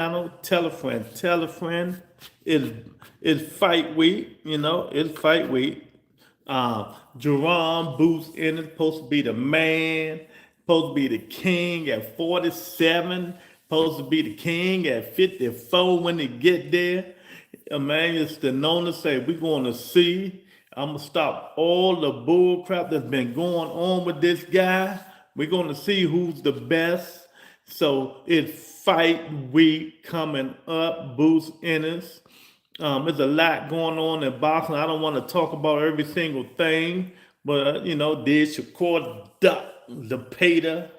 channel. Tell a friend. Tell a friend. It's it's fight week. It's fight week. Jerome Booth Ennis supposed to be the man, supposed to be the king at 47, supposed to be the king at 54 when they get there. Man, it's the known to say we're going to see. I'm gonna stop all the bull crap that's been going on with this guy. We're going to see who's the best. So it's fight week coming up. Boost Ennis. There's a lot going on in boxing. I don't want to talk about every single thing, but did Shakur duck the Pater?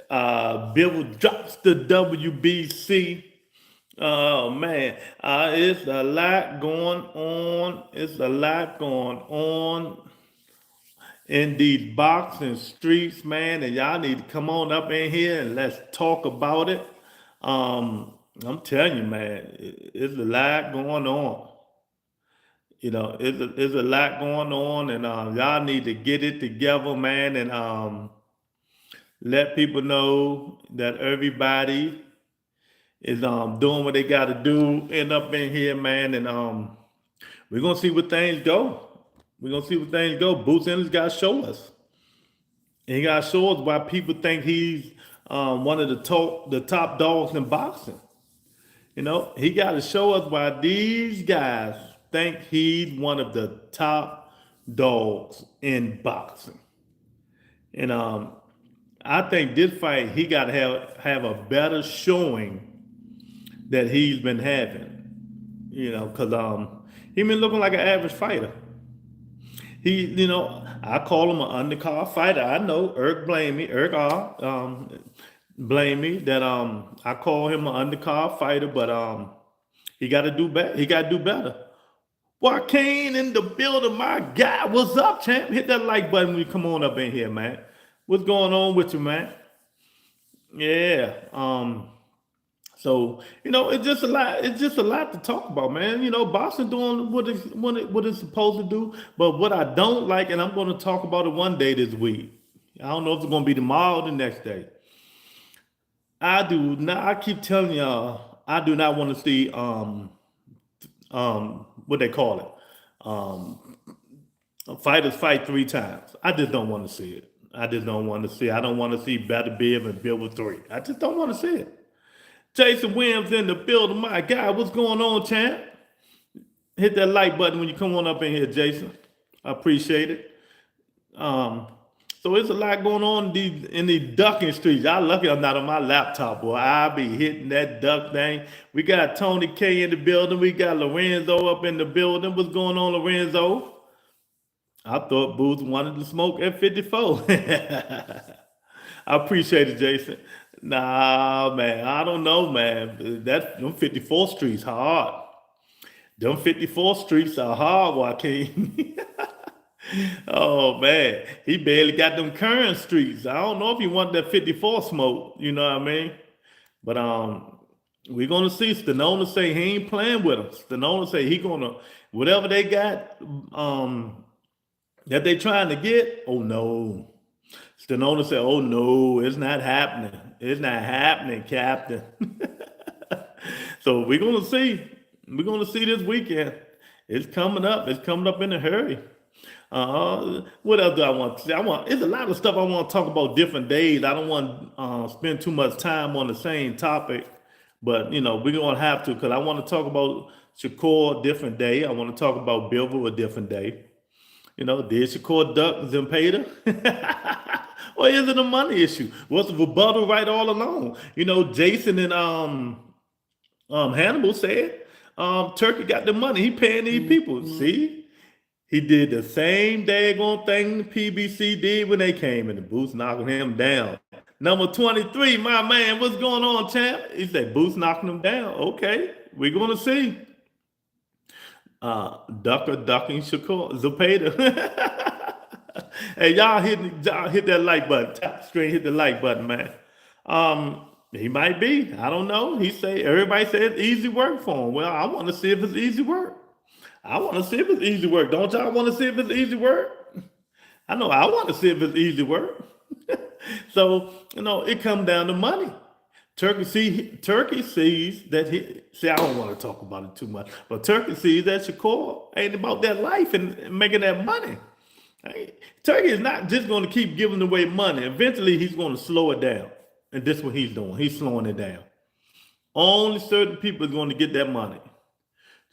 Bill drops the WBC. Oh man, it's a lot going on. It's a lot going on in these boxing streets, man. And y'all need to come on up in here and let's talk about it. I'm telling you, man, it's a lot going on. It's a lot going on, and y'all need to get it together, man, and let people know that everybody is doing what they got to do. End up in here, man, and we're gonna see what things go. We're gonna see what things go. Boots Ennis got to show us. And he got to show us why people think he's one of the top dogs in boxing. He got to show us why these guys think he's one of the top dogs in boxing. And I think this fight he got to have a better showing that he's been having. Because he been looking like an average fighter. I call him an undercard fighter. I know Eric blame me. Eric blame me that I call him an undercard fighter, but he got to do better. He got to do better. Joaquin in the building, my guy. What's up, champ? Hit that like button when you come on up in here, man. What's going on with you, man? Yeah. So it's just a lot. It's just a lot to talk about, man. Boston doing what it's supposed to do. But what I don't like, and I'm going to talk about it one day this week. I don't know if it's going to be tomorrow or the next day. I do not. I keep telling y'all, I do not want to see what they call it, fighters fight 3 times. I just don't want to see it. I just don't want to see. I don't want to see Better Biv and Bill with 3. I just don't want to see it. Jason Williams in the building. My guy, what's going on, champ? Hit that like button when you come on up in here, Jason. I appreciate it. So it's a lot going on in these ducking streets. Y'all lucky I'm not on my laptop, boy. I'll be hitting that duck thing. We got Tony K in the building. We got Lorenzo up in the building. What's going on, Lorenzo? I thought Booth wanted to smoke at 54. I appreciate it, Jason. Nah, man, I don't know, man. Them 54 streets hard. Them 54 streets are hard, Joaquin. Oh man, he barely got them current streets. I don't know if he want that 54 smoke. You know what I mean? But we're gonna see. Stenona say he ain't playing with them. Stenona say he gonna whatever they got that they trying to get. Oh no. Stenona said, "Oh no, it's not happening. It's not happening, Captain." So we're gonna see. We're gonna see this weekend. It's coming up. It's coming up in a hurry. What else do I want to say? It's a lot of stuff I want to talk about different days. I don't want to spend too much time on the same topic, but we're gonna have to because I want to talk about Shakur a different day. I want to talk about Bivol a different day. Did Shakur duck Zempeda? Or is it a money issue? Was the rebuttal right all along? Jason and Hannibal said Turkey got the money. He paying these people. See? He did the same daggone thing the PBC did when they came in. The Boots knocking him down. Number 23, my man, what's going on, champ? He said, Boots knocking him down. Okay, we're going to see. Ducking Shakur, Zepeda. Hey, y'all hit that like button. Tap the screen, hit the like button, man. He might be. I don't know. Everybody says it's easy work for him. Well, I want to see if it's easy work. I want to see if it's easy work. Don't y'all want to see if it's easy work? I know I want to see if it's easy work. So, it comes down to money. Turkey sees that I don't want to talk about it too much, but Turkey sees that Shakur ain't about that life and making that money. Turkey is not just going to keep giving away money. Eventually, he's going to slow it down, and this is what he's doing. He's slowing it down. Only certain people are going to get that money.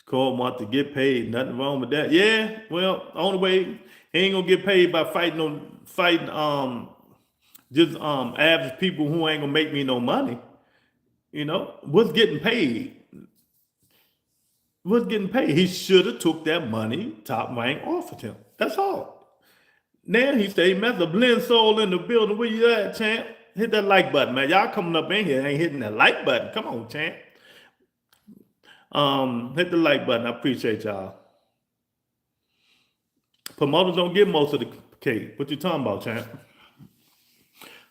Shakur wants to get paid. Nothing wrong with that. Yeah, well, only way he ain't gonna get paid by fighting average people who ain't gonna make me no money. You know, what's getting paid? What's getting paid? He should have took that money top rank offered him. That's all. Now he say, "Mr. Blend Soul in the building. Where you at, champ? Hit that like button, man. Y'all coming up in here ain't hitting that like button. Come on, champ. Hit the like button. I appreciate y'all. Promoters don't get most of the cake. What you talking about, champ?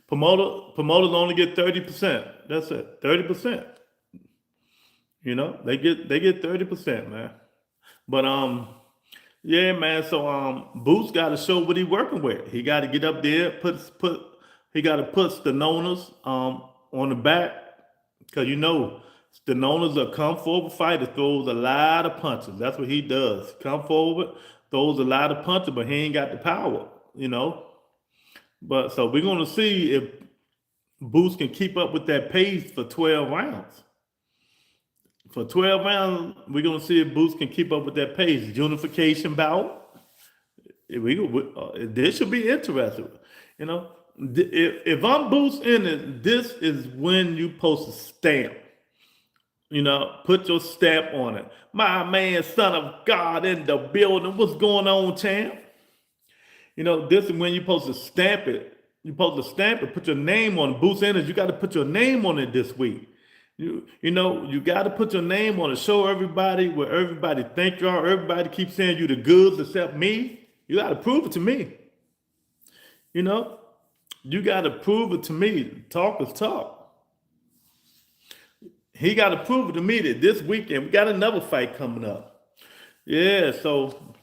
Promoters only get 30%. That's it. 30%. You know, they get 30%, man. But yeah, man. So Boots got to show what he working with. He got to get up there, he got to put Stanonas on the back, because you know Stanonas a come forward fighter, throws a lot of punches. That's what he does. Come forward, throws a lot of punches, but he ain't got the power. You know. But so we're gonna see if Boots can keep up with that pace for 12 rounds. For 12 rounds, we're gonna see if Boots can keep up with that pace. Unification bout. This should be interesting. You know, if I'm Boots in it, this is when you post a stamp. You know, put your stamp on it. My man, son of God in the building. What's going on, champ? You know, this is when you're supposed to stamp it. You're supposed to stamp it, put your name on it. Boots Ennis, you got to put your name on it this week. You know, you got to put your name on it. Show everybody where everybody think you are. Everybody keeps saying you the goods except me. You got to prove it to me. You know, you got to prove it to me. Talk is talk. He got to prove it to me that this weekend we got another fight coming up. Yeah, so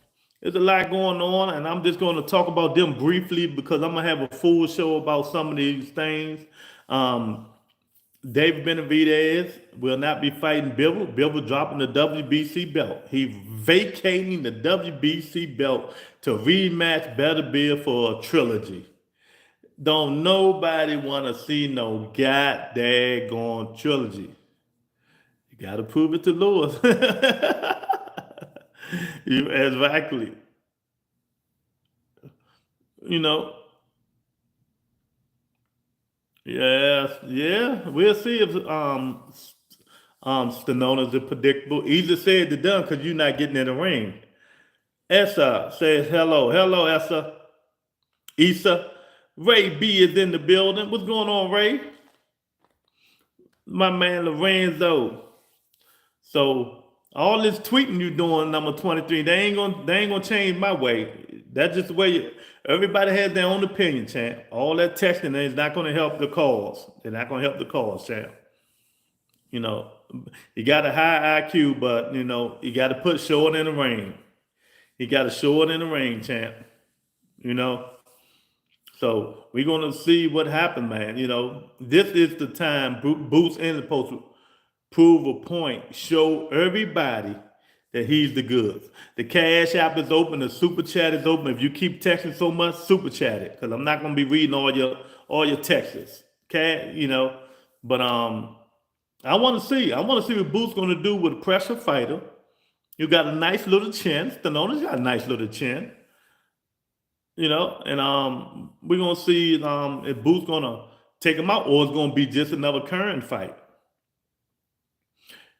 there's a lot going on, and I'm just going to talk about them briefly because I'm going to have a full show about some of these things. David Benavidez will not be fighting Bivol. Bivol dropping the WBC belt. He's vacating the WBC belt to rematch Beterbiev for a trilogy. Don't nobody want to see no goddamn trilogy. You got to prove it to Lewis. Exactly. You know. Yes, yeah. We'll see if Stanonas is predictable. Easy said to done because you're not getting in the ring. Essa says hello. Hello, Essa. Issa. Ray B is in the building. What's going on, Ray? My man Lorenzo. So all this tweeting you doing, number 23, they ain't gonna change my way. That's just the way everybody has their own opinion, champ. All that texting is not gonna help the cause. They're not gonna help the cause, champ. You know, you got a high IQ, but you know, you gotta show it in the ring. You gotta show it in the ring, champ. You know. So we're gonna see what happens, man. You know, this is the time Boots Ennis supposed to prove a point, show everybody that he's the goods. The Cash App is open, the Super Chat is open. If you keep texting so much, Super Chat it, because I'm not gonna be reading all your texts. Okay, you know. But I want to see what Boots gonna do with a pressure fighter. You got a nice little chin. Stanona's got a nice little chin. You know, and we're gonna see if Boots gonna take him out or it's gonna be just another current fight.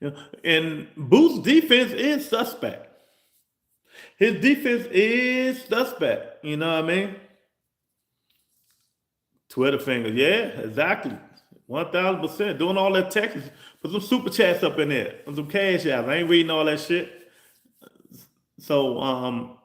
You know, and Boots' defense is suspect. His defense is suspect. You know what I mean? Twitter fingers, yeah, exactly. 1000%. Doing all that texting. Put some super chats up in there. Put some cash out. I ain't reading all that shit. So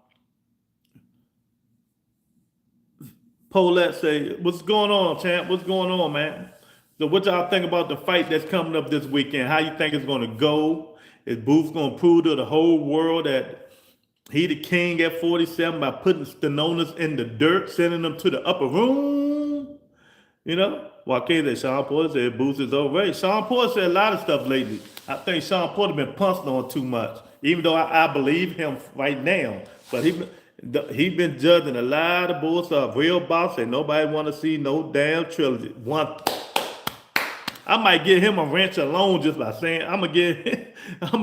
Paulette say, what's going on, champ? What's going on, man? So what y'all think about the fight that's coming up this weekend? How you think it's going to go? Is Boots going to prove to the whole world that he the king at 47 by putting Stanonas in the dirt, sending them to the upper room? You know? Joaquin said Sean Porter said Boots is overrated. Sean Porter said a lot of stuff lately. I think Sean Porter been punched on too much, even though I believe him right now. But he been judging a lot of bull stuff. Real boss said nobody want to see no damn trilogy. I might give him a wrench alone just by saying I'm gonna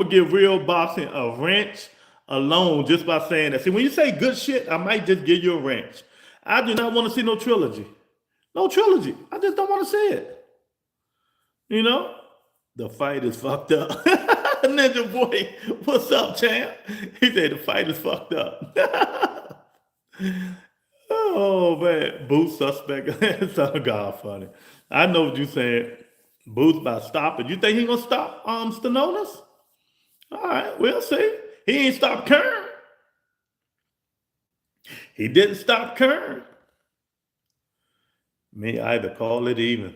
give real boxing a wrench alone just by saying that. See, when you say good shit, I might just give you a wrench. I do not want to see no trilogy. No trilogy. I just don't want to see it. You know? The fight is fucked up. Ninja Boy, what's up, champ? He said the fight is fucked up. Oh, man. Boots suspect. It's all God funny. I know what you're saying. Boots about stopping. You think he gonna stop Stenonis? All right, we'll see. He ain't stopped Kern. He didn't stop Kern. Me either. Call it even.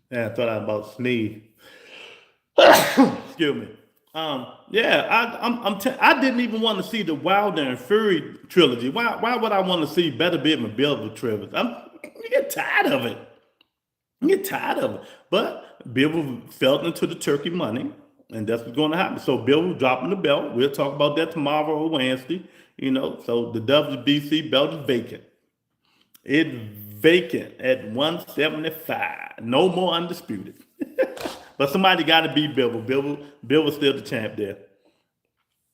Yeah, I thought I about sneeze. Excuse me. Yeah, I didn't even want to see the Wilder and Fury trilogy. Why would I want to see Better Bivens Bivens trilogy? You get tired of it. You get tired of it. But Bivens fell into the turkey money, and that's what's going to happen. So Bivens dropping the belt. We'll talk about that tomorrow or Wednesday. You know, so the WBC belt is vacant. It's vacant at 175. No more undisputed. But somebody got to beat Bivens. Bivens still the champ there.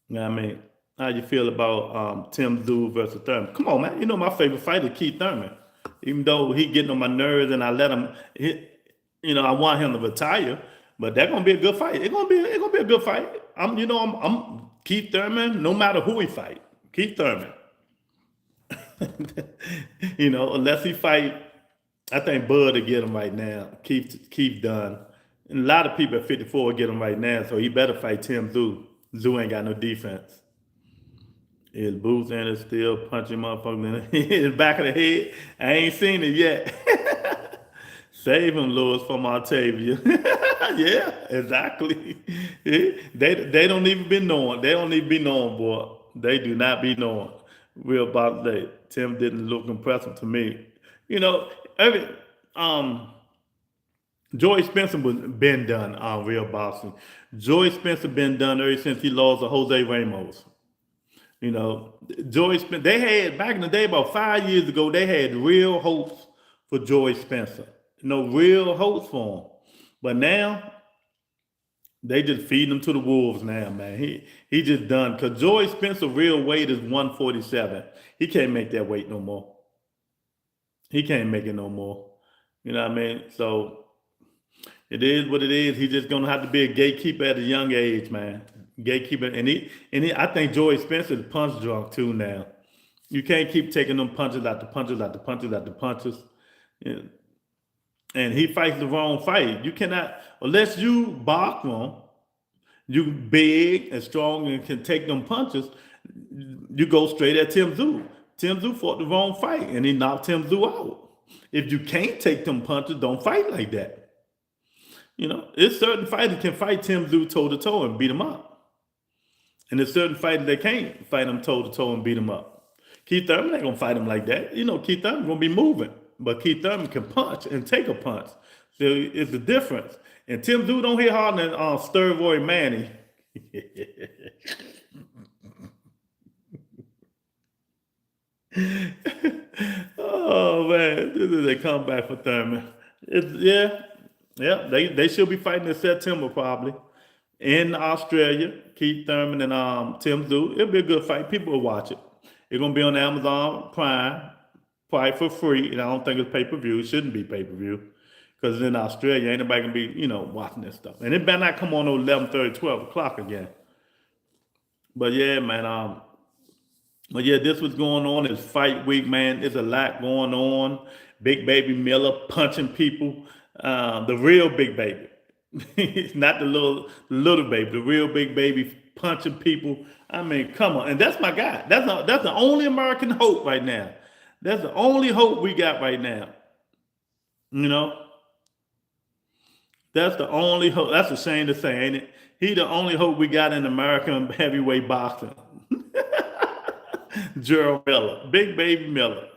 You know what I mean? How you feel about Tim Tszyu versus Thurman? Come on, man. You know my favorite fighter, Keith Thurman. Even though he getting on my nerves and I let him hit, you know, I want him to retire. But that's gonna be a good fight. It's gonna be a good fight. I'm Keith Thurman, no matter who he fight. Keith Thurman. You know, unless he fight, I think Bud will get him right now. Keith done. And a lot of people at 54 will get him right now, so he better fight Tim Tszyu. Tszyu ain't got no defense. His boots and is still punching motherfuckers in the back of the head. I ain't seen it yet. Save him, Lewis, from Octavia. Yeah, exactly. They don't even be knowing. They don't even be knowing, boy. They do not be knowing. Real about that. Tim didn't look impressive to me. You know, Joey Spencer was been done on Real Boxing. Joey Spencer been done ever since he lost to Jose Ramos. You know, Joey Spencer, they had, back in the day, about 5 years ago, they had real hopes for Joey Spencer. No real hopes for him. But now, they just feed him to the wolves now, man. He just done. Because Joey Spencer real weight is 147. He can't make that weight no more. He can't make it no more. You know what I mean? So, it is what it is. He's just gonna have to be a gatekeeper at a young age, man. Gatekeeper, and I think Joey Spencer is punch drunk too now. You can't keep taking them punches after punches after punches after punches. Yeah. And he fights the wrong fight. You cannot, unless you box wrong, you big and strong and can take them punches, you go straight at Tim Tszyu. Tim Tszyu fought the wrong fight and he knocked Tim Tszyu out. If you can't take them punches, don't fight like that. You know, there's certain fighters can fight Tim Tszyu toe-to-toe and beat him up. And there's certain fighters that can't fight him toe-to-toe and beat him up. Keith Thurman ain't going to fight him like that. You know, Keith Thurman going to be moving. But Keith Thurman can punch and take a punch. So it's the difference. And Tim Tszyu don't hit harder than Steroid Manny. Oh, man. This is a comeback for Thurman. Yeah, they should be fighting in September probably in Australia. Keith Thurman and Tim Tszyu. It'll be a good fight. People will watch it. It's gonna be on Amazon Prime, probably for free. And I don't think it's pay-per-view. It shouldn't be pay-per-view because in Australia, ain't nobody gonna be watching this stuff. And it better not come on 11:30, 12 o'clock again. But yeah, man. But yeah, this was going on. It's fight week, man. There's a lot going on. Big Baby Miller punching people. The real Big Baby. Not the little baby. The real Big Baby punching people. I mean, come on. And that's my guy. That's the only American hope right now. That's the only hope we got right now. You know? That's the only hope. That's a shame to say, ain't it? He the only hope we got in American heavyweight boxing. Gerald Miller, Big Baby Miller.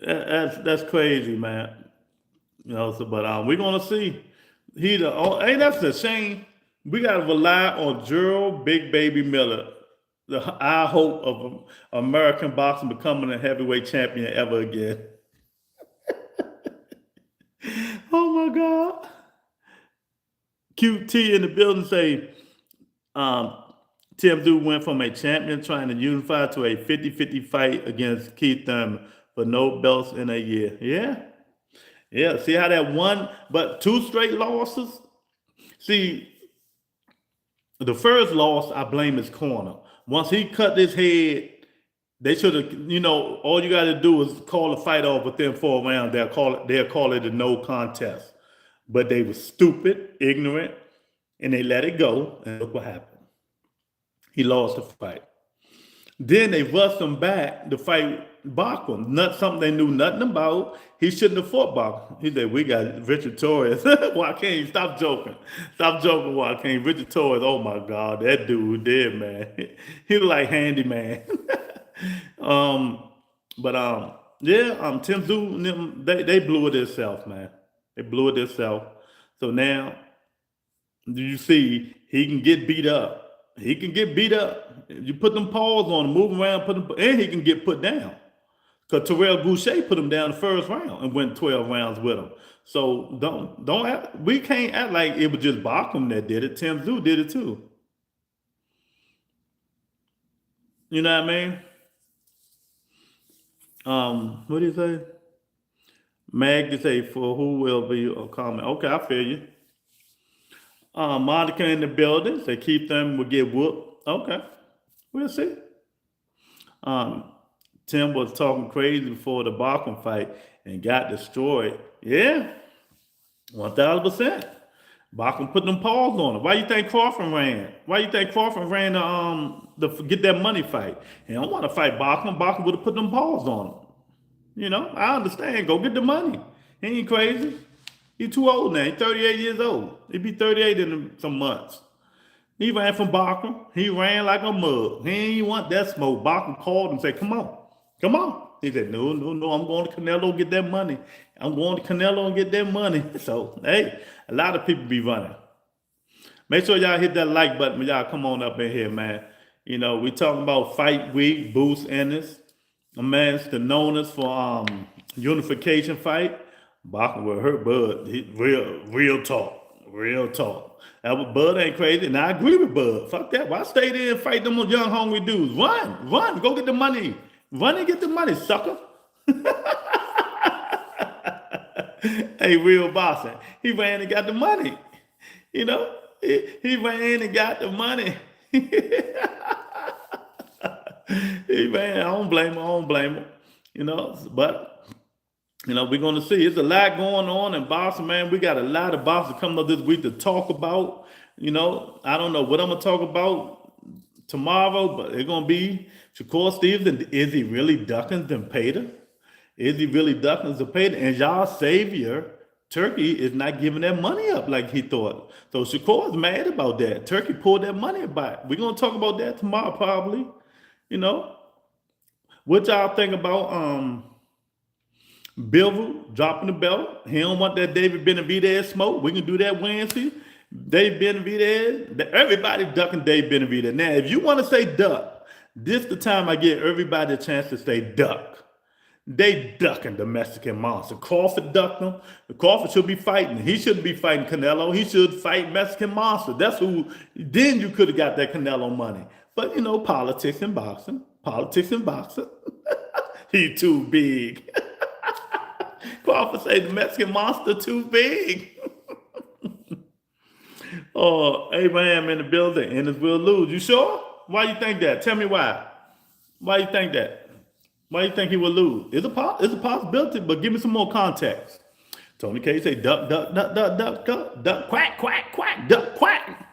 That's crazy, man. So but we're gonna see. Hey, that's a shame. We gotta rely on Gerald Big Baby Miller, the our hope of American boxing becoming a heavyweight champion ever again. Oh my God. QT in the building say um, Tim Du went from a champion trying to unify to a 50-50 fight against Keith Thurman for no belts in a year. Yeah. Yeah. See how that one, but two straight losses? See, the first loss, I blame his corner. Once he cut his head, they should have, all you got to do is call the fight off within 4 rounds. They'll call it a no contest. But they were stupid, ignorant, and they let it go. And look what happened. He lost the fight. Then they rushed him back to fight Bachman. Not something they knew nothing about. He shouldn't have fought Bachman. He said, "We got Richard Torres." Joaquin, stop joking. Stop joking, Joaquin. Richard Torres, oh my God, that dude did, man. He was like handyman. Tim Du, they blew it themselves, man. They blew it themselves. So now, do you see, he can get beat up. He can get beat up. You put them paws on him, move around, and he can get put down. Because Terrell Boucher put him down the first round and went 12 rounds with him. So don't act, we can't act like it was just Bachman that did it. Tim Du did it too. You know what I mean? What do you say? Mag to say for who will be a comment. Okay, I feel you. Monica in the building. Say keep them will get whooped. Okay, we'll see. Tim was talking crazy before the Bachman fight and got destroyed. Yeah, 1000%. Bachman put them paws on him. Why you think Crawford ran? Why you think Crawford ran to get that money fight? He don't want to fight Bachman. Bachman would have put them paws on him. I understand. Go get the money. He ain't crazy. He too old now. He 38 years old. He'll be 38 in some months. He ran from Bachman. He ran like a mug. He ain't want that smoke. Bachman called and said, come on. Come on. He said, no, I'm going to Canelo and get that money. I'm going to Canelo and get that money. So, hey, a lot of people be running. Make sure y'all hit that like button when y'all come on up in here, man. We talking about Fight Week, Boost Ennis. A man's known us for unification fight. Bachman will hurt Bud. Real talk. Real talk. Bud ain't crazy, and I agree with Bud. Fuck that. Why stay there and fight them young, hungry dudes? Run. Go get the money. Run and get the money, sucker. Hey, real boxing. He ran and got the money. He ran and got the money. He ran. I don't blame him. But we're going to see. There's a lot going on in boxing, man. We got a lot of boxing coming up this week to talk about. I don't know what I'm going to talk about tomorrow, but it's going to be Shakur Stevenson. Is he really ducking Zepeda? Is he really ducking Zepeda? And y'all savior, Turkey, is not giving that money up like he thought. So Shakur is mad about that. Turkey pulled that money back. We're going to talk about that tomorrow probably. What y'all think about Bivol dropping the belt? He don't want that David Benavidez smoke. We can do that Wednesday. Dave Benavidez, everybody ducking Dave Benavidez. Now, if you want to say duck, this the time I give everybody a chance to say duck. They ducking the Mexican monster. Crawford ducked him. Crawford should be fighting. He shouldn't be fighting Canelo. He should fight Mexican monster. That's who. Then you could have got that Canelo money. But politics and boxing. Politics and boxing. He too big. Crawford say the Mexican monster too big. Oh, Abraham in the building. Ennis will lose. You sure? Why you think that? Tell me why. Why you think that? Why you think he will lose? It's a possibility, but give me some more context. Tony K say duck, duck, duck, duck, duck, duck, duck, quack, quack, quack, duck, quack.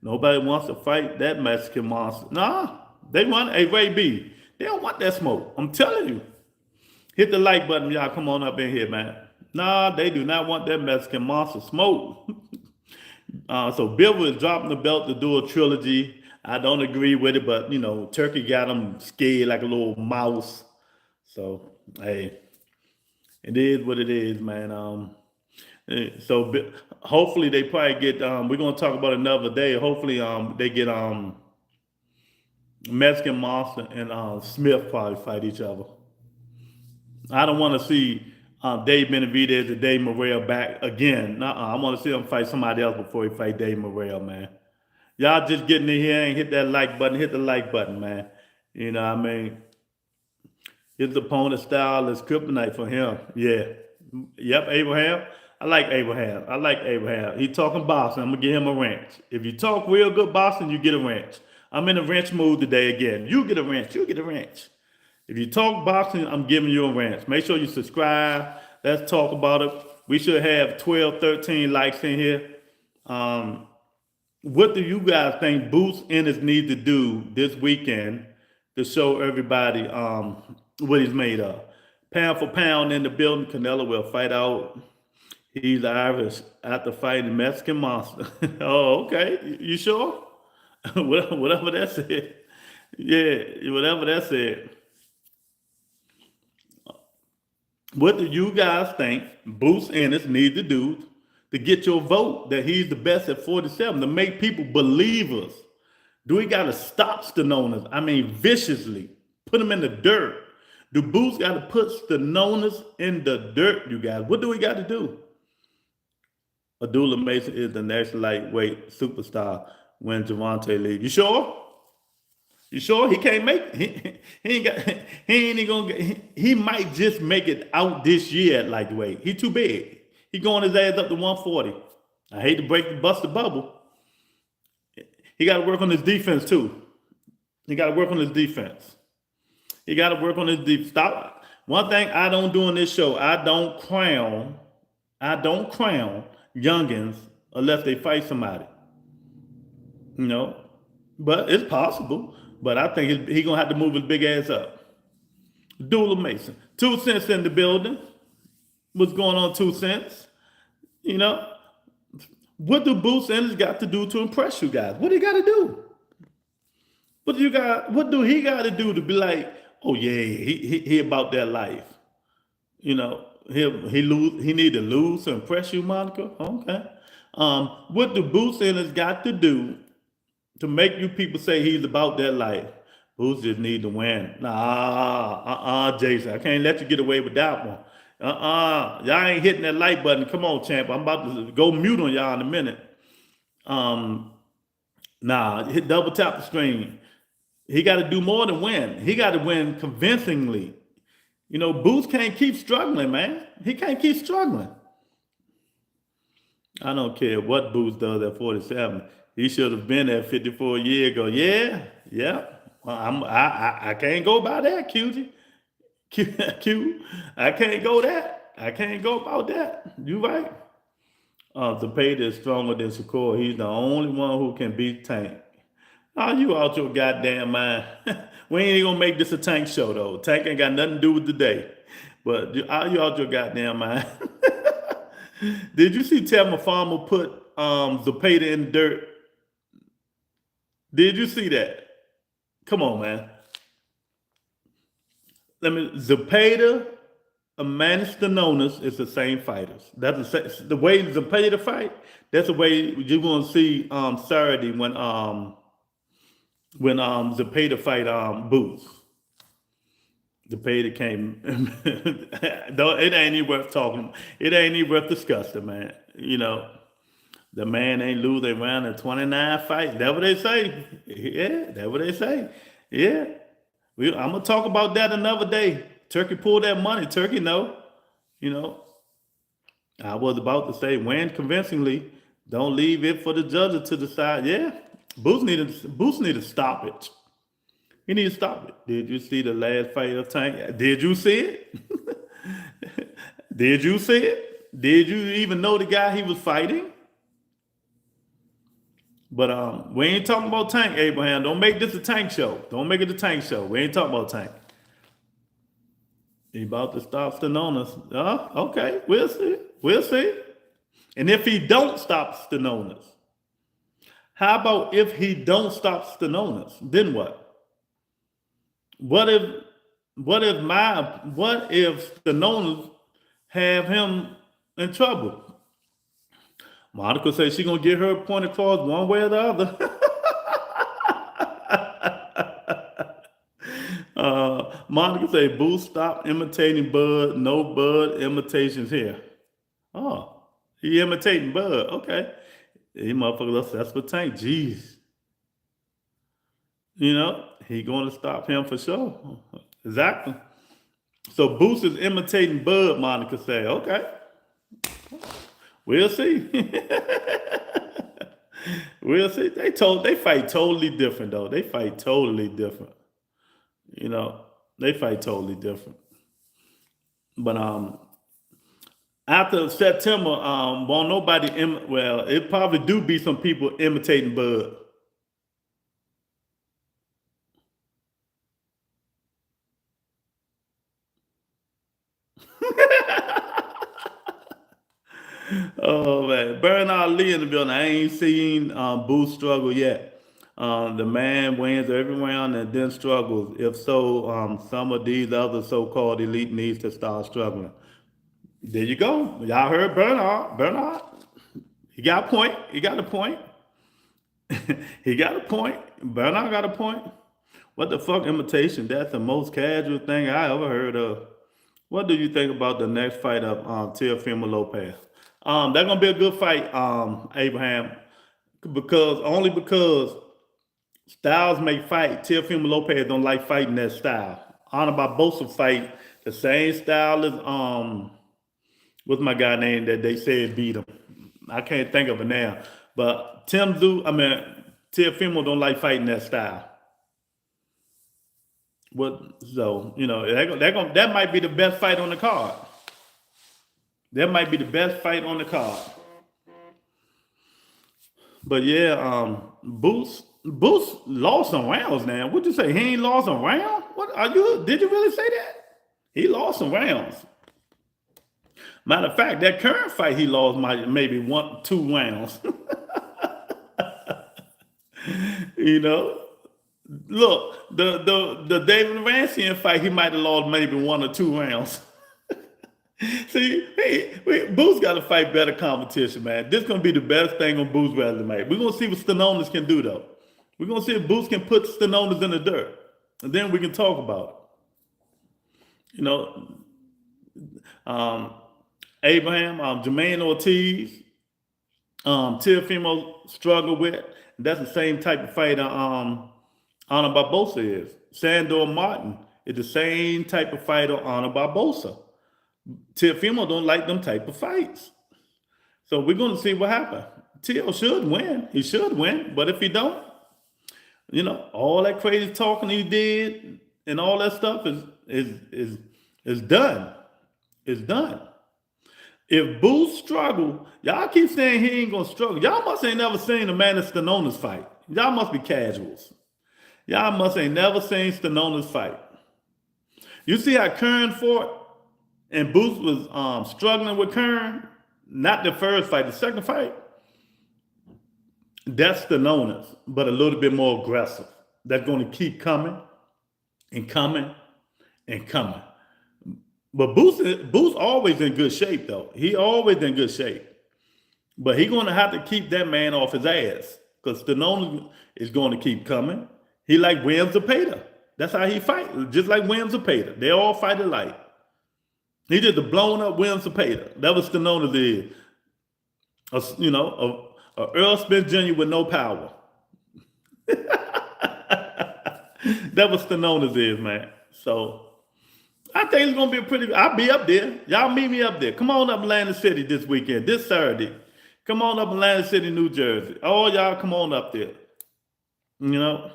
Nobody wants to fight that Mexican monster. Nah, they want a Ray B. They don't want that smoke. I'm telling you. Hit the like button, y'all. Come on up in here, man. Nah, they do not want that Mexican monster smoke. So Bivol is dropping the belt to do a trilogy I don't agree with it, but Turkey got him scared like a little mouse. So hey, it is what it is, man. Hopefully they probably get. We're gonna talk about it another day. Hopefully they get Mexican Monster and Smith probably fight each other. I don't want to see Dave Benavidez and Dave Morrell back again. I want to see him fight somebody else before he fight Dave Morrell, man. Y'all just getting in here and hit that like button. Hit the like button, man. You know what I mean? His opponent style is kryptonite for him. Yeah. Yep, Abraham. I like Abraham. I like Abraham. He talking boxing. I'm going to give him a wrench. If you talk real good boxing, you get a wrench. I'm in a wrench mood today again. You get a wrench. You get a wrench. If you talk boxing, I'm giving you a wrench. Make sure you subscribe. Let's talk about it. We should have 12, 13 likes in here. What do you guys think Boots Ennis needs to do this weekend to show everybody what he's made of? Pound for pound in the building, Canelo will fight out. He's Irish after fighting Mexican Monster. Oh, okay. You sure? Whatever that said. Yeah, whatever that said. What do you guys think Boots Ennis need to do to get your vote that he's the best at 47, to make people believe us? Do we got to stop Stanonis? I mean, viciously. Put him in the dirt. Do Boots got to put Stanonis in the dirt, you guys? What do we got to do? Abdullah Mason is the next lightweight superstar when Javante leaves. You sure? You sure he can't make it? He might just make it out this year at lightweight. He too big. He going his ass up to 140. I hate to bust the bubble. He got to work on his defense too. He got to work on his defense. He got to work on his defense. Stop. One thing I don't do on this show, I don't crown youngins unless they fight somebody. But it's possible. But I think he's going to have to move his big ass up. Abdullah Mason. 2 cents in the building. What's going on, 2 cents? What do Boots Ennis got to do to impress you guys? What do he got to do? What do he got to do to be like, oh yeah, he about that life? He need to lose to impress you, Monica? Okay. What do Boots Ennis got to do to make you people say he's about that life? Boots just need to win. Jason, I can't let you get away with that one. Y'all ain't hitting that like button. Come on, champ. I'm about to go mute on y'all in a minute. Hit double tap the screen. He got to do more than win. He got to win convincingly. Boots can't keep struggling, man. He can't keep struggling. I don't care what Boots does at 47. He should have been at 54 years ago. Yeah. Well, I can't go by that, QG. Q. I can't go that. I can't go about that. You right. Zepeda is stronger than Shakur. He's the only one who can beat Tank. You out your goddamn mind. We ain't gonna make this a Tank show though. Tank ain't got nothing to do with today. But you out your goddamn mind. Did you see Telma Farmer put Zepeda in the dirt? Did you see that? Come on, man. Zepeda, Amanda Stanonis is the same fighters. That's the way Zepeda fight. That's the way you're gonna see Saturday when Zepeda fight Boots. Zepeda came. It ain't even worth talking. It ain't even worth discussing, man. The man ain't lose a round in 29 fights. That's what they say. Yeah, that's what they say. Yeah. I'm going to talk about that another day. Turkey pulled that money. Turkey, no. I was about to say, win convincingly. Don't leave it for the judges to decide. Yeah. Boots need to stop it. He needs to stop it. Did you see the last fight of Tank? Did you see it? Did you see it? Did you even know the guy he was fighting? But we ain't talking about Tank, Abraham. Don't make this a Tank show. Don't make it a Tank show. We ain't talking about Tank. He about to stop Stanonis. Okay, we'll see. We'll see. And if he don't stop Stanonis, How about if he don't stop Stenonis? Then what? What if what if Stenonis have him in trouble? Monica says she's gonna get her point across one way or the other. Monica say, Boo, stop imitating Bud. No Bud imitations here. Oh, he imitating Bud. Okay. He motherfucker obsessed with Tank. Jeez. You know, he going to stop him for sure. Exactly. So Boost is imitating Bud, Monica say. Okay. We'll see. We'll see. They fight totally different though. They fight totally different. You know, they fight totally different. But after September, won't nobody well, it probably do be some people imitating Bud. Oh man, Bernard Lee in the building. I ain't seen Boost struggle yet. The man wins every round and then struggles. If so, some of these other so-called elite needs to start struggling. There you go. Y'all heard Bernard. Bernard, he got a point. He got a point. He got a point. Bernard got a point. What the fuck imitation? That's the most casual thing I ever heard of. What do you think about the next fight of Teofimo Lopez? That's gonna be a good fight, Abraham, because styles make fight. Teofimo Lopez don't like fighting that style. Honor Barbosa fight the same style as what's my guy name that they said beat him? I can't think of it now. But Teofimo don't like fighting that style. So you know that might be the best fight on the card. That might be the best fight on the card. But yeah, Boost lost some rounds now. What'd you say? He ain't lost a round? What are you? Did you really say that? He lost some rounds. Matter of fact, that current fight he lost maybe 1-2 rounds. You know, look, the David Rancian fight he might have lost maybe 1 or 2 rounds. See, Boost got to fight better competition, man. This gonna be the best thing on Boost resume. We're gonna see what Stenonis can do, though. We're gonna see if Boost can put Stenonis in the dirt, and then we can talk about it. You know, Abraham, Jermaine Ortiz, Teofimo struggle with. That's the same type of fighter Honor Barbosa is. Sandor Martin is the same type of fighter Honor Barbosa. Teofimo don't like them type of fights. So we're going to see what happens. Teo should win. He should win. But if he don't, you know, all that crazy talking he did and all that stuff is done. It's done. If Boost struggle, y'all keep saying he ain't going to struggle. Y'all must ain't never seen Amanda Stenonis fight. Y'all must be casuals. Y'all must ain't never seen Stenonis fight. You see how Kern fought? And Boost was struggling with Kern, not the first fight, the second fight. That's Stenonis, but a little bit more aggressive. That's going to keep coming and coming and coming. But Boost always in good shape, though. He always in good shape. But he's going to have to keep that man off his ass because Stenonis is going to keep coming. He like Williams Zepeda. That's how he fight, just like Williams Zepeda. They all fight alike. He just a blown up Williams Zepeda. That was Stenonis is. A Earl Smith Jr. with no power. That was Stenonis is, man. So I think it's gonna be I'll be up there. Y'all meet me up there. Come on up Atlantic City this weekend, this Saturday. Come on up Atlantic City, New Jersey. All y'all come on up there. You know.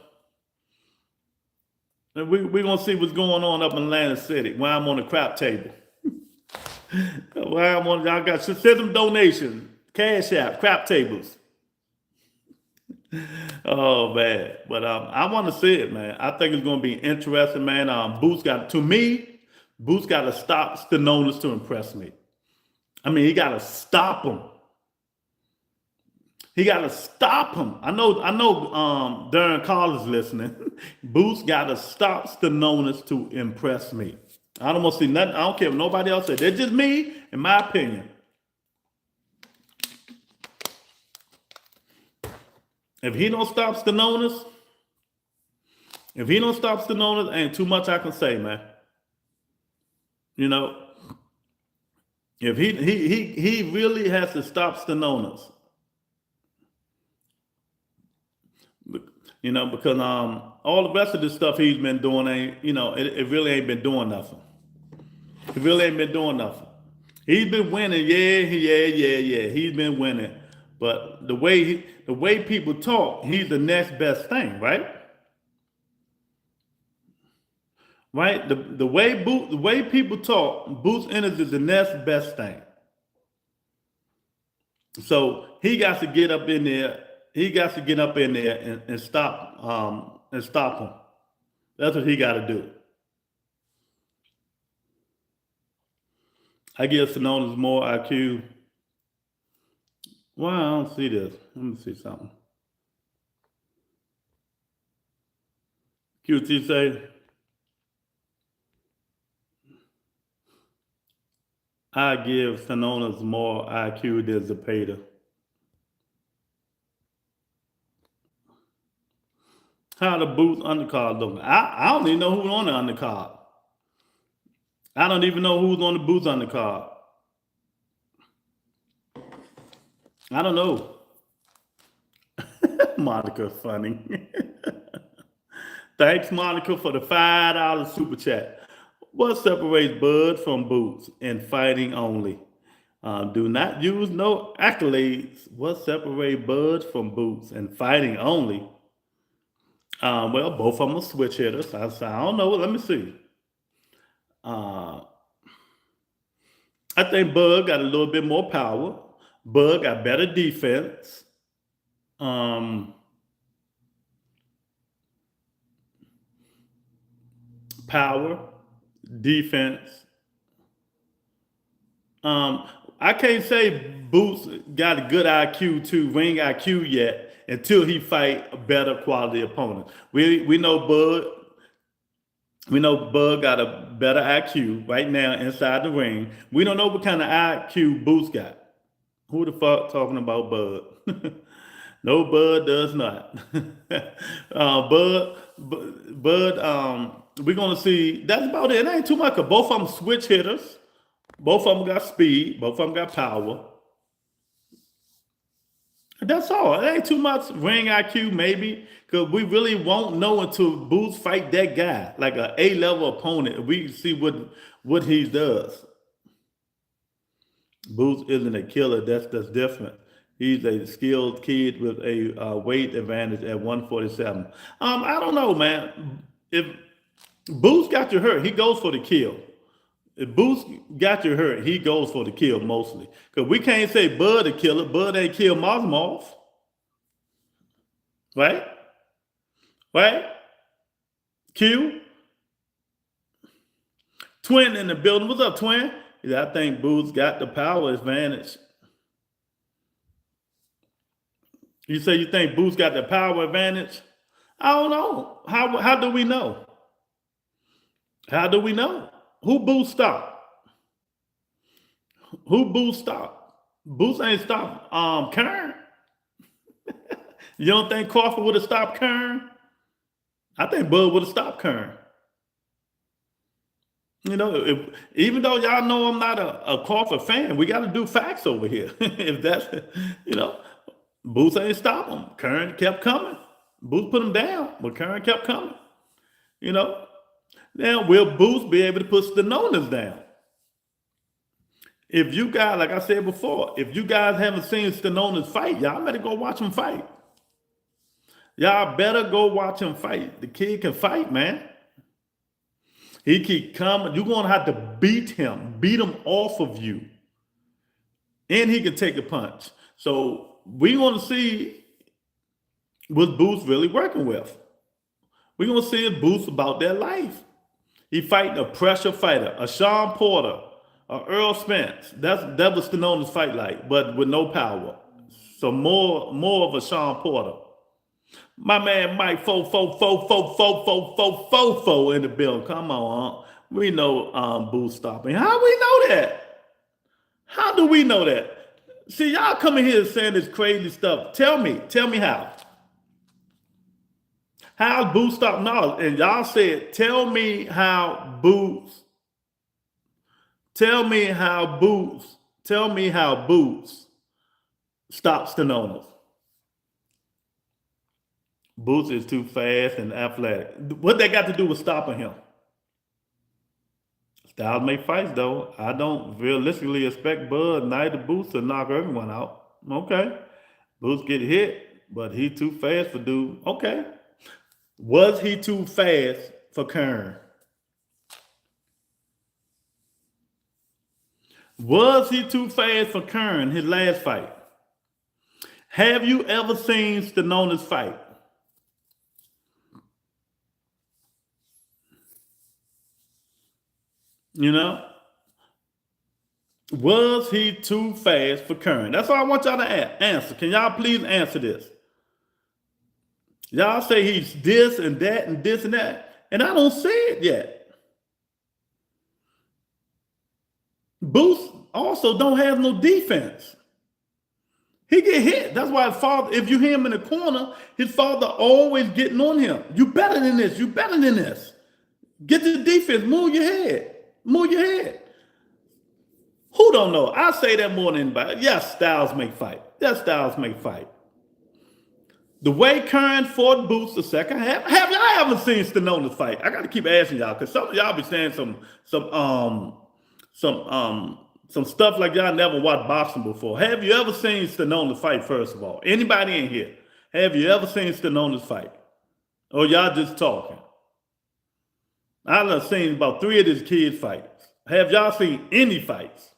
And we're gonna see what's going on up in Atlantic City while I'm on the crap table. While I'm on, y'all got send them donations, cash out, crap tables. Oh man, but I want to see it, man. I think it's gonna be interesting, man. Boost got to stop Stenonis to impress me. I mean, he got to stop him. He got to stop him. I know. Darren Carter's listening. Boots got to stop Stenonis to impress me. I don't want to see nothing. I don't care what nobody else said. That's just me, in my opinion. If he don't stop Stenonis, ain't too much I can say, man. You know, if he really has to stop Stenonis. You know, because all the rest of the stuff he's been doing ain't, you know, it really ain't been doing nothing. It really ain't been doing nothing. He's been winning, yeah. He's been winning, but the way people talk, he's the next best thing, right? Right? The way people talk, Boots Ennis is the next best thing. So he got to get up in there. He got to get up in there and stop him. That's what he got to do. I give Stenonis more IQ. Well, I don't see this. Let me see something. QT say, I give Stenonis more IQ than Zepeda. How the Boots undercard looking? I don't even know who's on the undercard. I don't even know who's on the Boots undercard. I don't know. Monica, funny. Thanks, Monica, for the $5 super chat. What separates Bud from Boots? In fighting only. Do not use no accolades. What separates Bud from Boots? In fighting only. Well, both of them are switch hitters. I don't know. Let me see. I think Bud got a little bit more power. Bud got better defense. Power, defense. I can't say Boots got a good IQ to ring IQ yet until he fight a better quality opponent. We know Bud. We know Bud got a better IQ right now inside the ring. We don't know what kind of IQ Boots got. Who the fuck talking about Bud? No, Bud does not. Bud. We're gonna see. That's about it. It ain't too much. Both of them switch hitters. Both of them got speed. Both of them got power. That's all. It ain't too much ring IQ, maybe, because we really won't know until Boots fight that guy, like an A-level opponent. We see what he does. Boots isn't a killer. That's different. He's a skilled kid with a weight advantage at 147. I don't know, man. If Boots got you hurt, he goes for the kill. If Boots got you hurt, he goes for the kill mostly. Because we can't say Bud a killer. Bud ain't killed Mazmov. Right? Right? Q? Twin in the building. What's up, Twin? Yeah, I think Boots got the power advantage. You say you think Boots got the power advantage? I don't know. How do we know? How do we know? Who Boots stopped? Who Boots stopped? Boots ain't stopped Kern. You don't think Crawford would have stopped Kern? I think Bud would have stopped Kern. You know, even though y'all know I'm not a Crawford fan, we got to do facts over here. If that's, you know, Boots ain't stopped him. Kern kept coming. Boots put him down, but Kern kept coming. You know, now will Boots be able to put Stenonis down? If you guys, like I said before, if you guys haven't seen Stenonis fight, y'all better go watch him fight. Y'all better go watch him fight. The kid can fight, man. He keep coming. You're going to have to beat him off of you. And he can take a punch. So we're going to see what Boots really working with. We're going to see if Boots about their life. He fighting a pressure fighter, a Sean Porter, a Earl Spence. That was Stenonis fight like, but with no power. So more of a Sean Porter. My man Mike fo in the bill. Come on, we know Boo stopping. How we know that? How do we know that? See, y'all coming here saying this crazy stuff. Tell me how. How Boo stop? No, and y'all said, tell me how Boots stops the Nonas. Boots is too fast and athletic. What they got to do with stopping him? Styles make fights, though. I don't realistically expect Bud, neither Boots, to knock everyone out. Okay. Boots get hit, but he too fast for dude. Okay. Was he too fast for Kern? Was he too fast for Kern, his last fight? Have you ever seen Stanona's fight? You know? Was he too fast for Kern? That's all I want y'all to answer. Can y'all please answer this? Y'all say he's this and that and this and that, and I don't see it yet. Boost also don't have no defense. He get hit. That's why his father, if you hear him in the corner, his father always getting on him. You better than this. You better than this. Get the defense. Move your head. Move your head. Who don't know? I say that more than anybody. Yes, Styles make fight. Yes, Styles make fight. The way Kern fought Boots the second half. Have y'all ever seen Stanona's fight? I got to keep asking y'all because some of y'all be saying some stuff like y'all never watched boxing before. Have you ever seen Stanona's fight? First of all, anybody in here, have you ever seen Stanona's fight? Or y'all just talking? I've seen about 3 of his kids' fights. Have y'all seen any fights?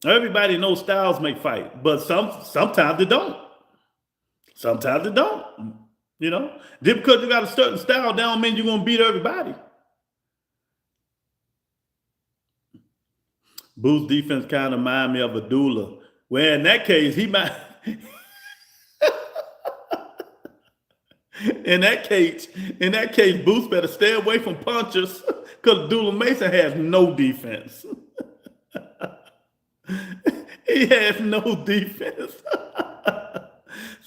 Everybody knows Styles make fight, but sometimes they don't. Sometimes they don't. You know, just because you got a certain style, that don't mean you're gonna beat everybody. Boo's defense kind of remind me of a doula. Where in that case, he might. In that case, Boots better stay away from punchers because Doula Mason has no defense. He has no defense.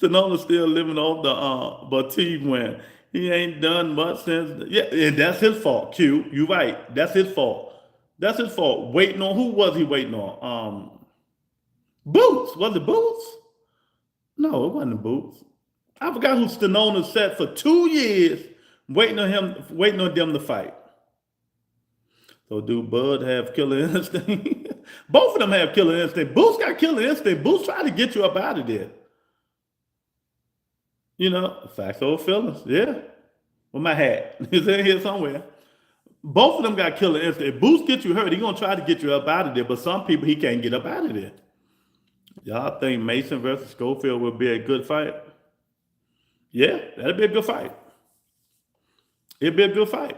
Sonona's still living off the Batiste win. He ain't done much since. Yeah, and that's his fault, Q. You right. That's his fault. That's his fault. Waiting on, who was he waiting on? Boots. Was it Boots? No, it wasn't Boots. I forgot who Stanona sat for 2 years waiting on them to fight. So do Bud have killer instinct? Both of them have killer instinct. Boots got killer instinct. Boots try to get you up out of there. You know, facts over feelings. Yeah. With my hat. It's in here somewhere. Both of them got killer instinct. If Boots get you hurt, he's going to try to get you up out of there. But some people, he can't get up out of there. Y'all think Mason versus Schofield will be a good fight? Yeah, that'd be a good fight. It'd be a good fight.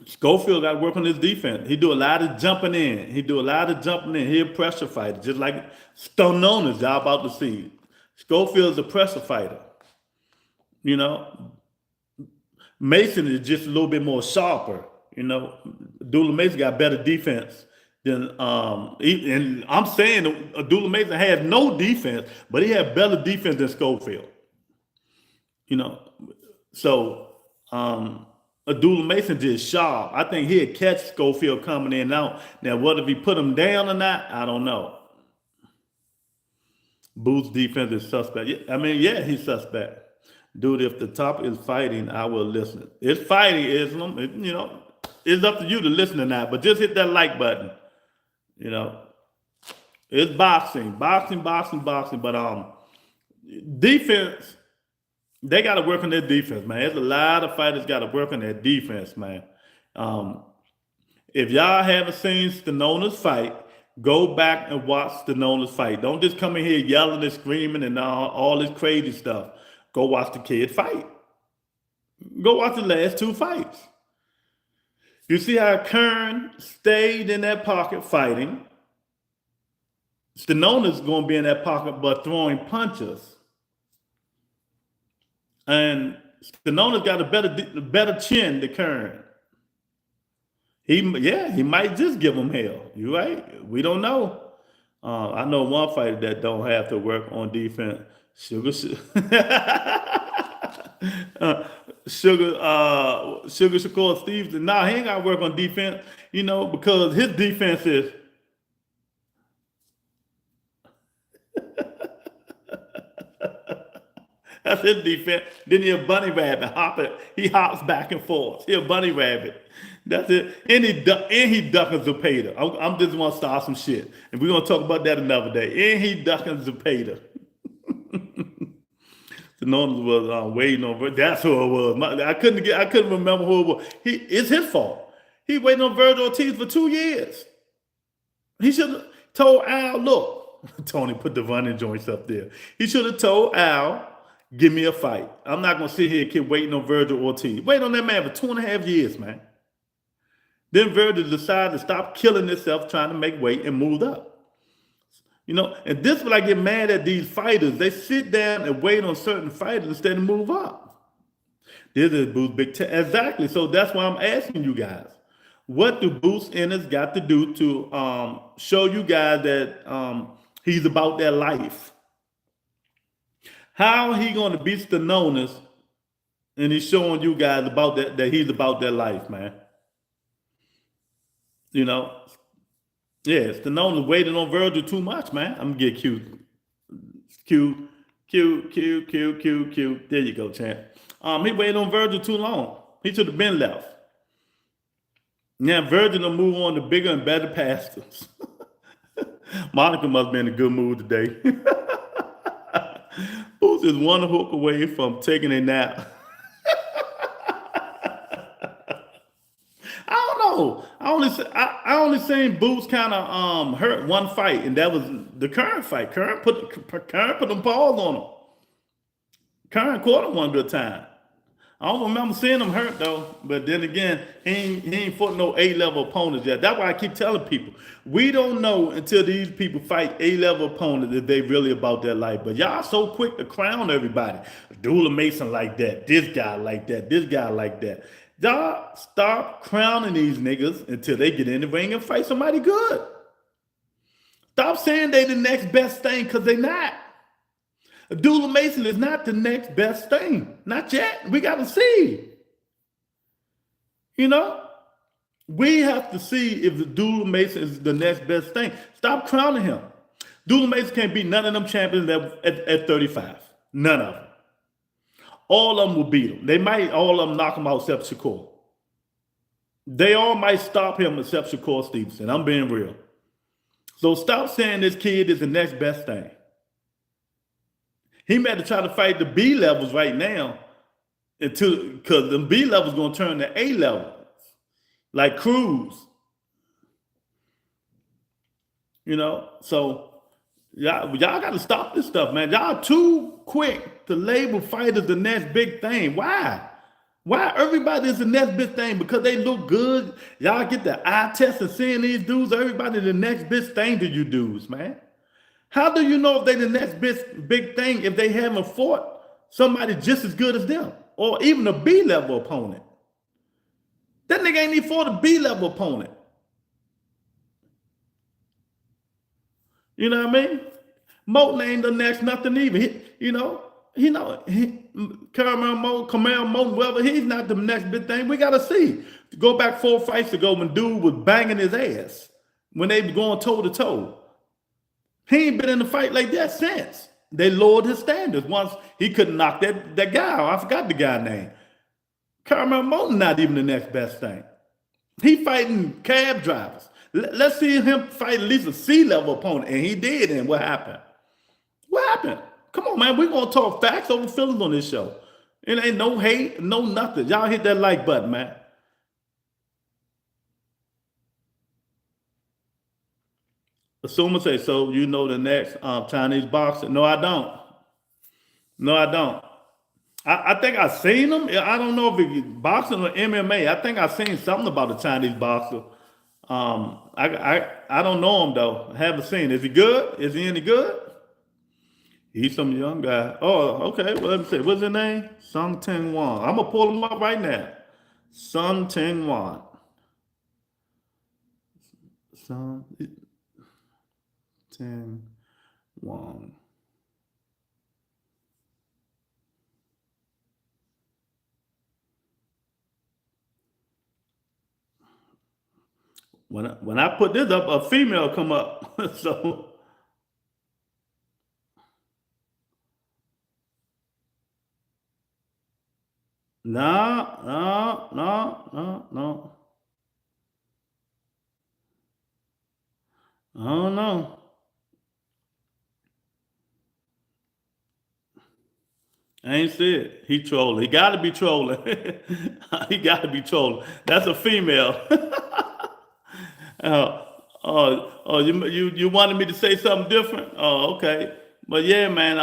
Schofield got to work on his defense. He do a lot of jumping in. He a pressure fighter, just like Stanona's y'all about to see. Schofield's a pressure fighter. You know, Mason is just a little bit more sharper. You know, Doula Mason got better defense than and I'm saying Doula Mason has no defense, but he had better defense than Schofield. You know, so Doula Mason just sharp. I think he'd catch Schofield coming in and out. Now, whether he put him down or not, I don't know. Booth's defense is suspect. Yeah, he's suspect. Dude, if the top is fighting, I will listen. It's fighting, Islam. You know, it's up to you to listen or not, but just hit that like button. You know, it's boxing. But defense, they got to work on their defense, man. There's a lot of fighters got to work on their defense, man. If y'all haven't seen Stanona's fight, go back and watch Stanona's fight. Don't just come in here yelling and screaming and all this crazy stuff. Go watch the kid fight. Go watch the last 2 fights. You see how Kern stayed in that pocket fighting. Stanona's going to be in that pocket, but throwing punches. And Stanona's got a better chin than Kern. He might just give him hell. You right? We don't know. I know one fighter that don't have to work on defense. Sugar Shakur Stevens. Nah, he ain't got to work on defense. You know, because his defense is. That's his defense. Then he a bunny rabbit. He hops back and forth. He a bunny rabbit. That's it. And he ducking Zepeda. I'm just want to start some shit. And we're going to talk about that another day. And he ducking Zepeda. The Northern was waiting on. That's who it was. I couldn't remember who it was. It's his fault. He waiting on Virgil Ortiz for 2 years. He should have told Al, look, Tony put the running joints up there. He should have told Al, give me a fight. I'm not going to sit here and keep waiting on Virgil Ortiz. Wait on that man for 2.5 years, man. Then Virgil decided to stop killing himself trying to make weight and moved up. You know, and this is what I get mad at these fighters. They sit down and wait on certain fighters instead of move up. This is Boost Big Ten. Exactly. So that's why I'm asking you guys. What do Boost Ennis got to do to show you guys that he's about that life? How he going to beat Stanonis and he's showing you guys about that he's about that life, man? You know, yeah, Stanonis waiting on Virgil too much, man. I'm going to get cute. Q. There you go, champ. He waited on Virgil too long. He should have been left. Now Virgil will move on to bigger and better pastures. Monica must be in a good mood today. Who's just one hook away from taking a nap? I don't know. I only seen Boots kind of hurt one fight, and that was the Curran fight. Curran put them paws on him. Curran caught him one good time. I don't remember seeing him hurt though. But then again, he ain't fought no A-level opponents yet. That's why I keep telling people, we don't know until these people fight A-level opponents if they really about their life. But y'all so quick to crown everybody. Dula Mason like that. This guy like that. This guy like that. Y'all stop crowning these niggas until they get in the ring and fight somebody good. Stop saying they the next best thing, because they not. Dula Mason is not the next best thing. Not yet. We got to see. You know? We have to see if the Dula Mason is the next best thing. Stop crowning him. Dula Mason can't beat none of them champions at 35. None of them. All of them will beat him. They might all of them knock him out except Shakur. They all might stop him except Shakur Stevenson. I'm being real. So stop saying this kid is the next best thing. He might have tried to fight the B levels right now, because the B levels gonna turn to A levels, like Cruz. You know, so y'all got to stop this stuff, man. Y'all too quick to label fighters the next big thing. Why? Why everybody is the next big thing? Because they look good. Y'all get the eye test of seeing these dudes. Everybody the next big thing to you dudes, man. How do you know if they the next big thing if they haven't fought somebody just as good as them, or even a B-level opponent? That nigga ain't even fought a B-level opponent. You know what I mean? Moten ain't the next nothing either. Kamel Moten, whoever, he's not the next big thing. We got to see. Go back 4 fights ago when dude was banging his ass, when they were going toe-to-toe. He ain't been in a fight like that since. They lowered his standards. Once he couldn't knock that guy out. I forgot the guy's name. Kamel Moten not even the next best thing. He fighting cab drivers. Let's see him fight at least a C-level opponent. And he did, and what happened? What happened? Come on, man. We're going to talk facts over feelings on this show. It ain't no hate, no nothing. Y'all hit that like button, man. Assumer say, so you know the next Chinese boxer? No, I don't. No, I don't. I think I've seen him. I don't know if it's boxing or MMA. I think I've seen something about a Chinese boxer. I don't know him though. I haven't seen. Is he good? Is he any good? He's some young guy. Oh, okay. Well, let me see. What's his name? Sung Ting Wan. I'm gonna pull him up right now. Sung Ting Wan. Sung Ting Wan. When I put this up, a female come up. So no, no, no, no, no. I don't know. I ain't see it. He trolling. He got to be trolling. He got to be trolling. That's a female. Uh, you wanted me to say something different? Oh, okay. But yeah, man.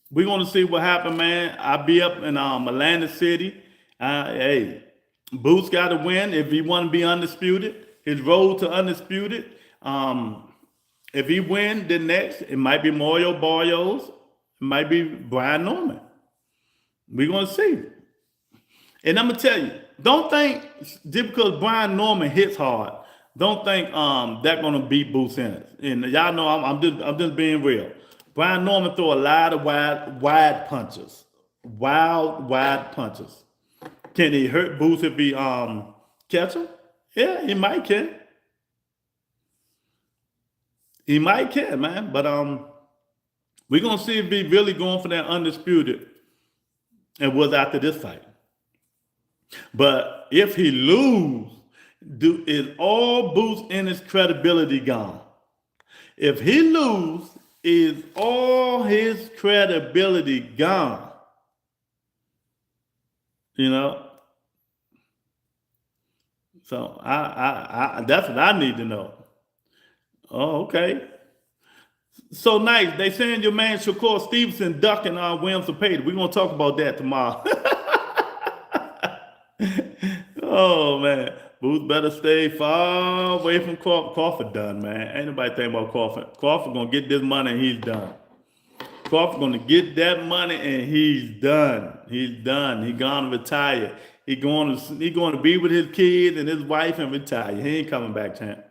We're gonna see what happened, man. I'll be up in Atlanta City. Hey, Boots got to win if he want to be undisputed. His road to undisputed. If he win, then next it might be Mario Barrios. It might be Brian Norman. We're gonna see. And I'm gonna tell you, don't think just because Brian Norman hits hard, don't think that's gonna beat Boots Ennis. And y'all know I'm just being real. Brian Norman throw a lot of wide punches, wild wide punches. Can he hurt Boots if he catch him? Yeah, he might can. He might can, man. But we're gonna see if he really going for that undisputed and was after this fight. But if he lose, is all Boots in his credibility gone? If he lose, is all his credibility gone? You know? So I that's what I need to know. Oh, okay. So nice. They saying your man Shakur Stevenson ducking Williams Cepeda. We're gonna talk about that tomorrow. Oh man, Boots better stay far away from Crawford. Crawford done, man. Ain't nobody thinking about Crawford. Crawford gonna get this money and he's done. Crawford gonna get that money and he's done. He's done. He gonna retire. He going to be with his kids and his wife and retire. He ain't coming back, champ.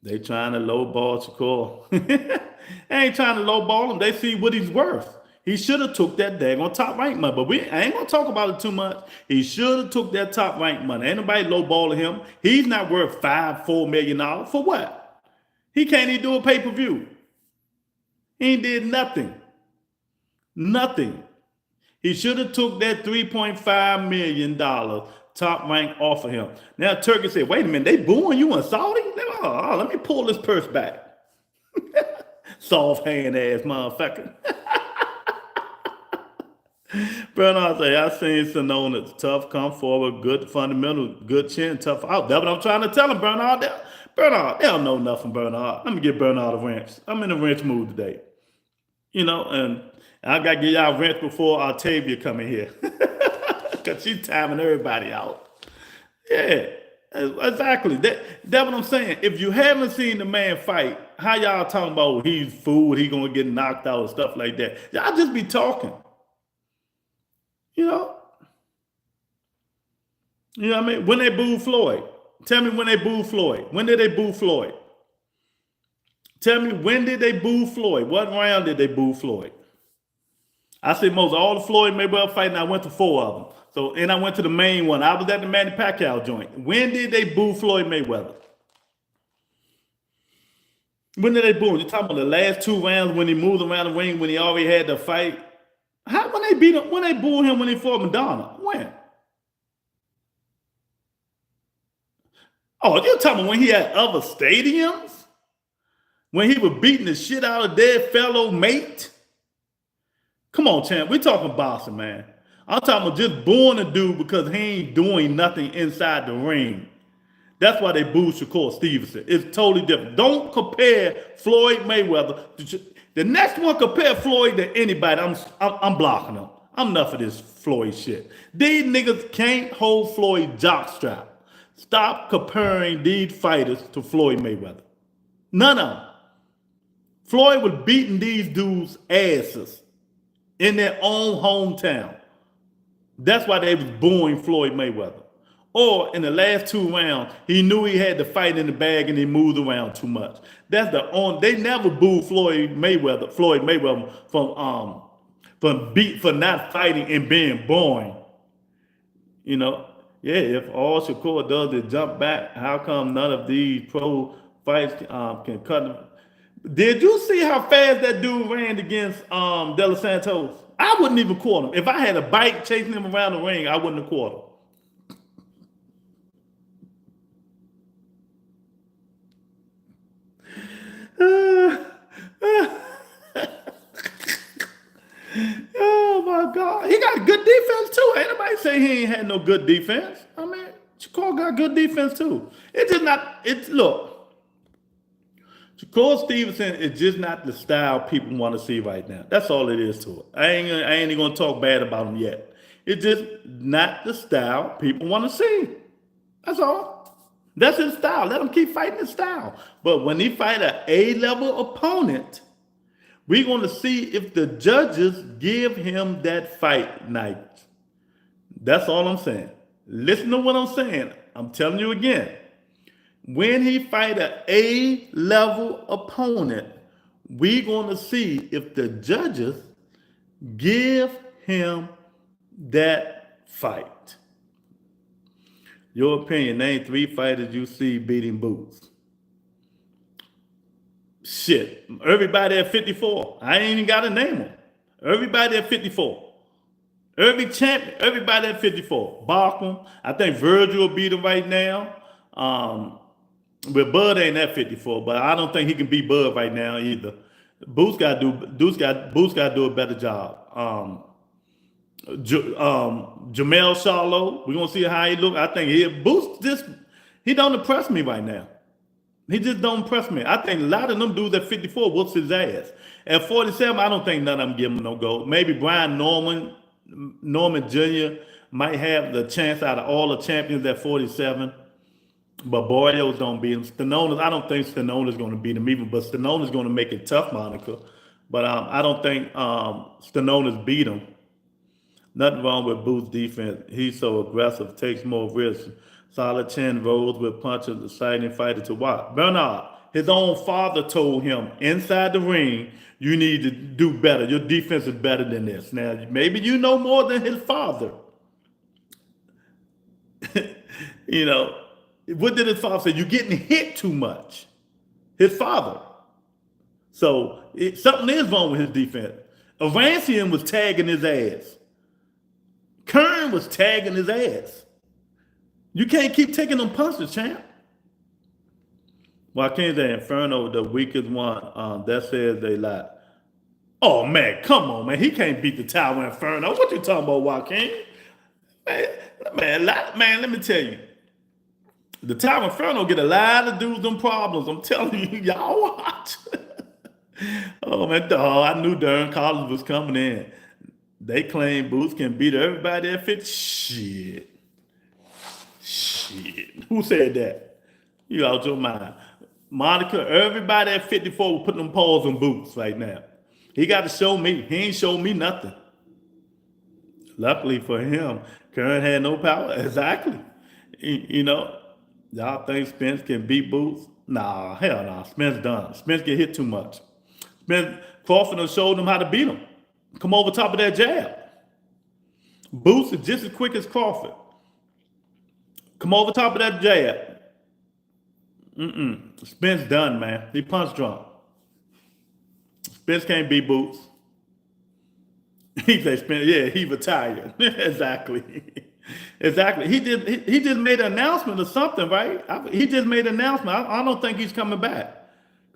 They trying to lowball Shakur. They ain't trying to lowball him. They see what he's worth. He should have took that daggone top rank money. But I ain't gonna talk about it too much. He should have took that top rank money. Ain't nobody lowballing him. He's not worth $4 million. For what? He can't even do a pay-per-view. He ain't did nothing. Nothing. He should have took that $3.5 million top rank off of him. Now Turkey said, wait a minute, they booing you in Saudi? Let me pull this purse back. Soft hand ass motherfucker. Bernard say, I seen Sonona's tough, come forward, good fundamentals, good chin, tough out. That's what I'm trying to tell him, Bernard. Bernard, they don't know nothing, Bernard. Let me get Bernard a wrench. I'm in a wrench mood today. You know, and I got to get y'all a wrench before Octavia come in here. Because she's timing everybody out. Yeah, exactly. That's what I'm saying. If you haven't seen the man fight, how y'all talking about he's food, he going to get knocked out and stuff like that? Y'all just be talking. You know what I mean? When they booed Floyd, tell me when they booed Floyd. When did they boo Floyd? Tell me when did they boo Floyd? What round did they boo Floyd? I see most all the Floyd Mayweather fighting. I went to 4 of them. So and I went to the main one. I was at the Manny Pacquiao joint. When did they boo Floyd Mayweather? When did they boo him? You talking about the last 2 rounds when he moved around the ring when he already had the fight? How when they beat him? When they booed him when he fought Madonna? When? Oh, you're talking about when he had other stadiums? When he was beating the shit out of their fellow mate? Come on, champ. We're talking boxing, man. I'm talking about just booing a dude because he ain't doing nothing inside the ring. That's why they booed Shakur Stevenson. It's totally different. Don't compare Floyd Mayweather. The next one, compare Floyd to anybody. I'm blocking them. I'm enough of this Floyd shit. These niggas can't hold Floyd jockstrap. Stop comparing these fighters to Floyd Mayweather. None of them. Floyd was beating these dudes' asses in their own hometown. That's why they was booing Floyd Mayweather. Or in the last 2 rounds, he knew he had the fight in the bag and he moved around too much. That's the only. They never booed Floyd Mayweather for not fighting and being boring. You know, yeah. If all Shakur does is jump back, how come none of these pro fights can cut him? Did you see how fast that dude ran against De Los Santos? I wouldn't even caught him. If I had a bike chasing him around the ring, I wouldn't have caught him. Oh my God. He got good defense too. Ain't nobody say he ain't had no good defense. I mean, Shakur got good defense too. It's just not, look, Shakur Stevenson is just not the style people want to see right now. That's all it is to it. I ain't even gonna talk bad about him yet. It's just not the style people want to see. That's all. That's his style. Let him keep fighting his style. But when he fight an A-level opponent, we're going to see if the judges give him that fight night. That's all I'm saying. Listen to what I'm saying. I'm telling you again. When he fight an A-level opponent, we're going to see if the judges give him that fight. Your opinion, name 3 fighters you see beating Boots. Shit, everybody at 54. I ain't even got to name them. Everybody at 54. Every champion, everybody at 54. Bachman, I think Virgil will beat him right now. But Bud ain't at 54, but I don't think he can beat Bud right now either. Boots got to do a better job. Jamel Charlo, we're gonna see how he look. I think Boots he don't impress me right now. He just don't impress me. I think a lot of them dudes at 54 whoops his ass. At 47, I don't think none of them give him no go. Maybe Brian Norman Jr. might have the chance out of all the champions at 47. But Bordeaux don't beat him. Stanonis, I don't think Stanonis going to beat him even, but Stanonis going to make it tough, Monica. But I don't think Stanonis beat him. Nothing wrong with Booth's defense. He's so aggressive, takes more risks. Solid chin, rolls with punches, exciting fighter to watch. Bernard, his own father told him inside the ring, you need to do better. Your defense is better than this. Now, maybe you know more than his father. You know, what did his father say? You're getting hit too much. His father. So something is wrong with his defense. Arancian was tagging his ass. Kern was tagging his ass. You can't keep taking them punches, champ. Joaquin's the Inferno, the weakest one. That says they lie. Oh, man, come on, man. He can't beat the Tower Inferno. What you talking about, Joaquin? Man, let me tell you. The Tower Inferno get a lot of dudes them problems. I'm telling you, y'all watch. Oh, man, I knew Darren Collins was coming in. They claim Boots can beat everybody at 50. Shit. Who said that? You out your mind. Monica, everybody at 54 will put them paws on Boots right now. He got to show me. He ain't showed me nothing. Luckily for him, Kern had no power. Exactly. You know, y'all think Spence can beat Boots? Nah, hell nah. Spence done. Spence get hit too much. Crawford has showed him how to beat him. Come over top of that jab. Boots is just as quick as Crawford. Come over top of that jab. Spence done, man. He punch drunk. Spence can't beat Boots. He said Spence, yeah, he retired. Exactly. Exactly. He just made an announcement or something, right? He just made an announcement. I don't think he's coming back.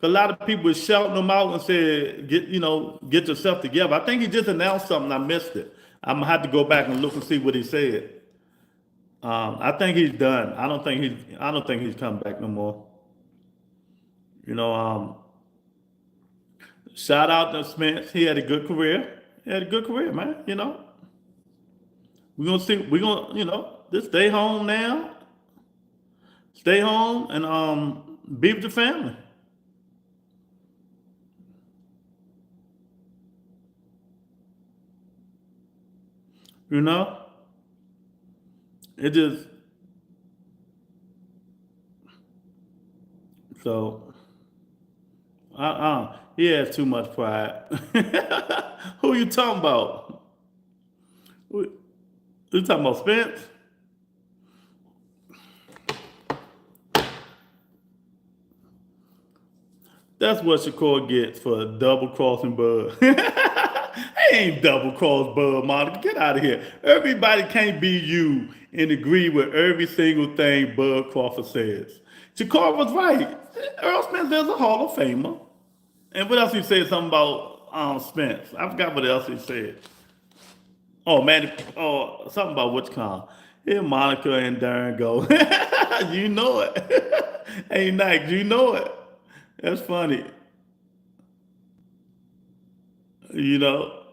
A lot of people were shouting him out and said, get yourself together. I think he just announced something. I missed it. I'm gonna have to go back and look and see what he said. I think he's done. I don't think he's coming back no more. You know, shout out to Spence. He had a good career. He had a good career, man. You know, we're gonna see. We're gonna, just stay home now. Stay home and be with the family. You know, it just so. He has too much pride. Who you talking about? Who, you talking about Spence? That's what Shakur gets for double crossing Bud. He ain't double cross Bud, Monica. Get out of here. Everybody can't be you and agree with every single thing Bud Crawford says. Shakur was right. Earl Spence is a Hall of Famer. And what else he said? Something about Spence. I forgot what else he said. Oh man, oh something about what's called. Here Monica and Darren go. You know it. Hey Nike, you know it. That's funny. You know,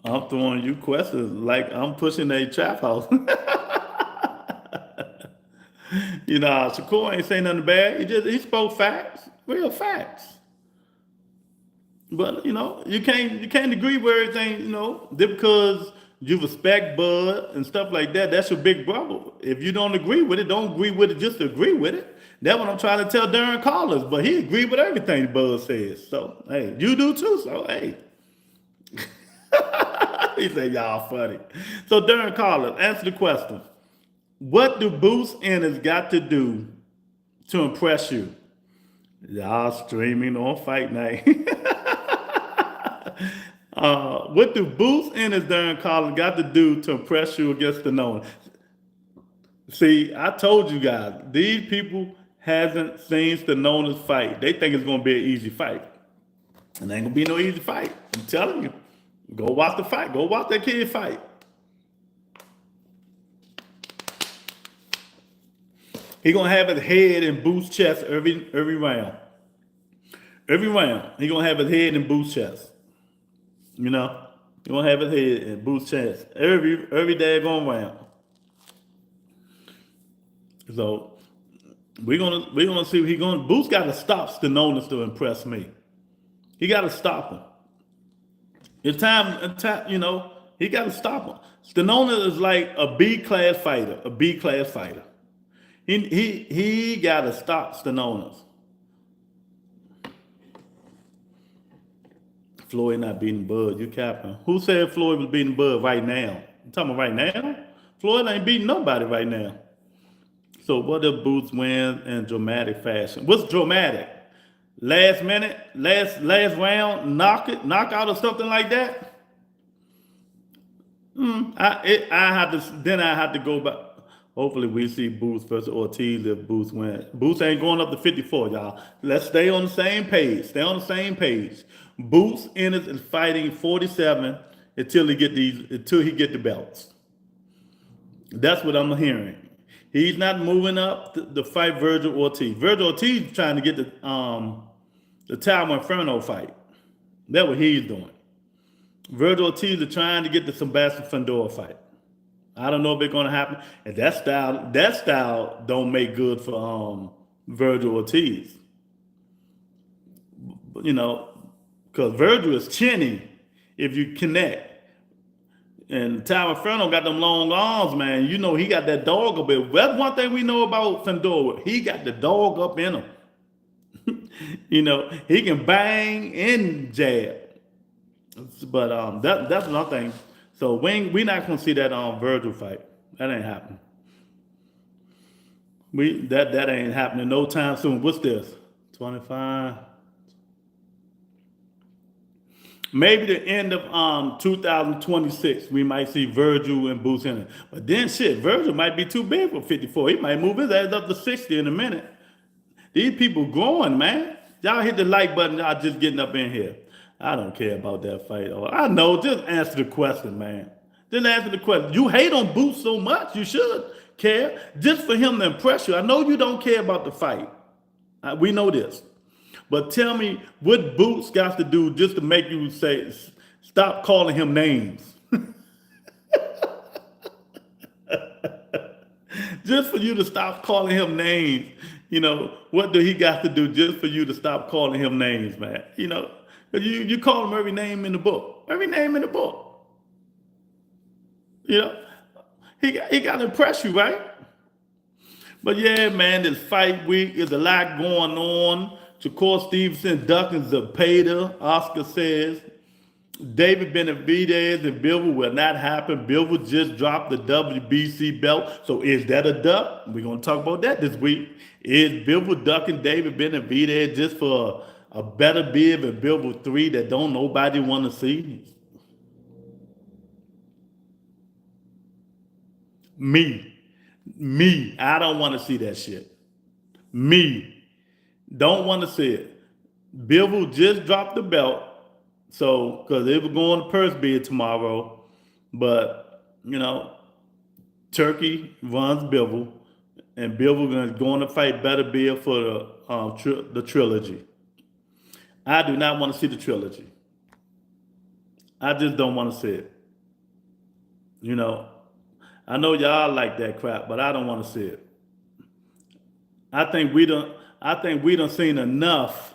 I'm throwing you questions like I'm pushing a trap house. You know, Shakur ain't saying nothing bad. He spoke facts, real facts. But you can't agree with everything. Just because you respect Bud and stuff like that. That's your big brother. If you don't agree with it, don't agree with it just to agree with it. That's what I'm trying to tell Darren Collins. But he agreed with everything Bud says. So hey, you do too. So hey, he said y'all funny. So Darren Collins, answer the question: what do Boots Ennis got to do to impress you? Y'all streaming on Fight Night. What do Boots and his Darren Collins got to do to impress you against the known? See, I told you guys, these people hasn't seen Stanona's fight. They think it's gonna be an easy fight. And ain't gonna be no easy fight. I'm telling you. Go watch the fight. Go watch that kid fight. He gonna have his head in Boots' chest every round. Every round, he gonna have his head in Boots' chest. You know, he gonna have his head in Boots' chest every daggone round. So we're gonna see what he gonna. Boots got to stop Stanonis to impress me. He got to stop him. It's time. He got to stop him. Stanonis is like a B class fighter. A B class fighter. He got to stop Stanonis. Floyd not beating Bud. You capping. Who said Floyd was beating Bud right now? You talking about right now? Floyd ain't beating nobody right now. So what if Boots wins in dramatic fashion? What's dramatic? Last minute, last round, knockout or something like that? I have to go back. Hopefully we see Boots versus Ortiz if Boots wins. Boots ain't going up to 54, y'all. Let's stay on the same page. Stay on the same page. Boots Ennis is fighting 47 until he get the belts. That's what I'm hearing. He's not moving up to fight Virgil Ortiz. Virgil Ortiz is trying to get the Tower Inferno fight. That's what he's doing. Virgil Ortiz is trying to get the Sebastian Fundora fight. I don't know if it's going to happen. And that style don't make good for Virgil Ortiz. Because Virgil is chinny if you connect. And Tower Inferno got them long arms, man. He got that dog up in. That's one thing we know about Fundora. He got the dog up in him. He can bang and jab. But that's another thing. So we not gonna see that Virgil fight. That ain't happening. That ain't happening no time soon. What's this? 25. Maybe the end of 2026, we might see Virgil and Boots in it. But then Virgil might be too big for 54. He might move his ass up to 60 in a minute. These people growing, man. Y'all hit the like button. Y'all just getting up in here. I don't care about that fight. I know. Just answer the question, man. Just answer the question. You hate on Boots so much. You should care. Just for him to impress you. I know you don't care about the fight. We know this. But tell me what Boots got to do just to make you say, stop calling him names. Just for you to stop calling him names. What do he got to do just for you to stop calling him names, man? 'Cause you call him every name in the book. Every name in the book. You know, he got to impress you, right? But yeah, man, this fight week is a lot going on. Shakur Stevenson ducking Zepeda. Oscar says David Benavidez and Bivol will not happen. Bivol just dropped the WBC belt. So is that a duck? We're going to talk about that this week. Is Bivol ducking David Benavidez just for a better bid and Bivol 3 that don't nobody want to see? Me, I don't want to see that shit. Me, don't want to see it. Bivol just dropped the belt, so because they were going to purse bid tomorrow, but Turkey runs Bivol, and Bivol is going to fight better bid for the trilogy. I do not want to see the trilogy. I just don't want to see it. I know y'all like that crap, but I don't want to see it. I think we done seen enough.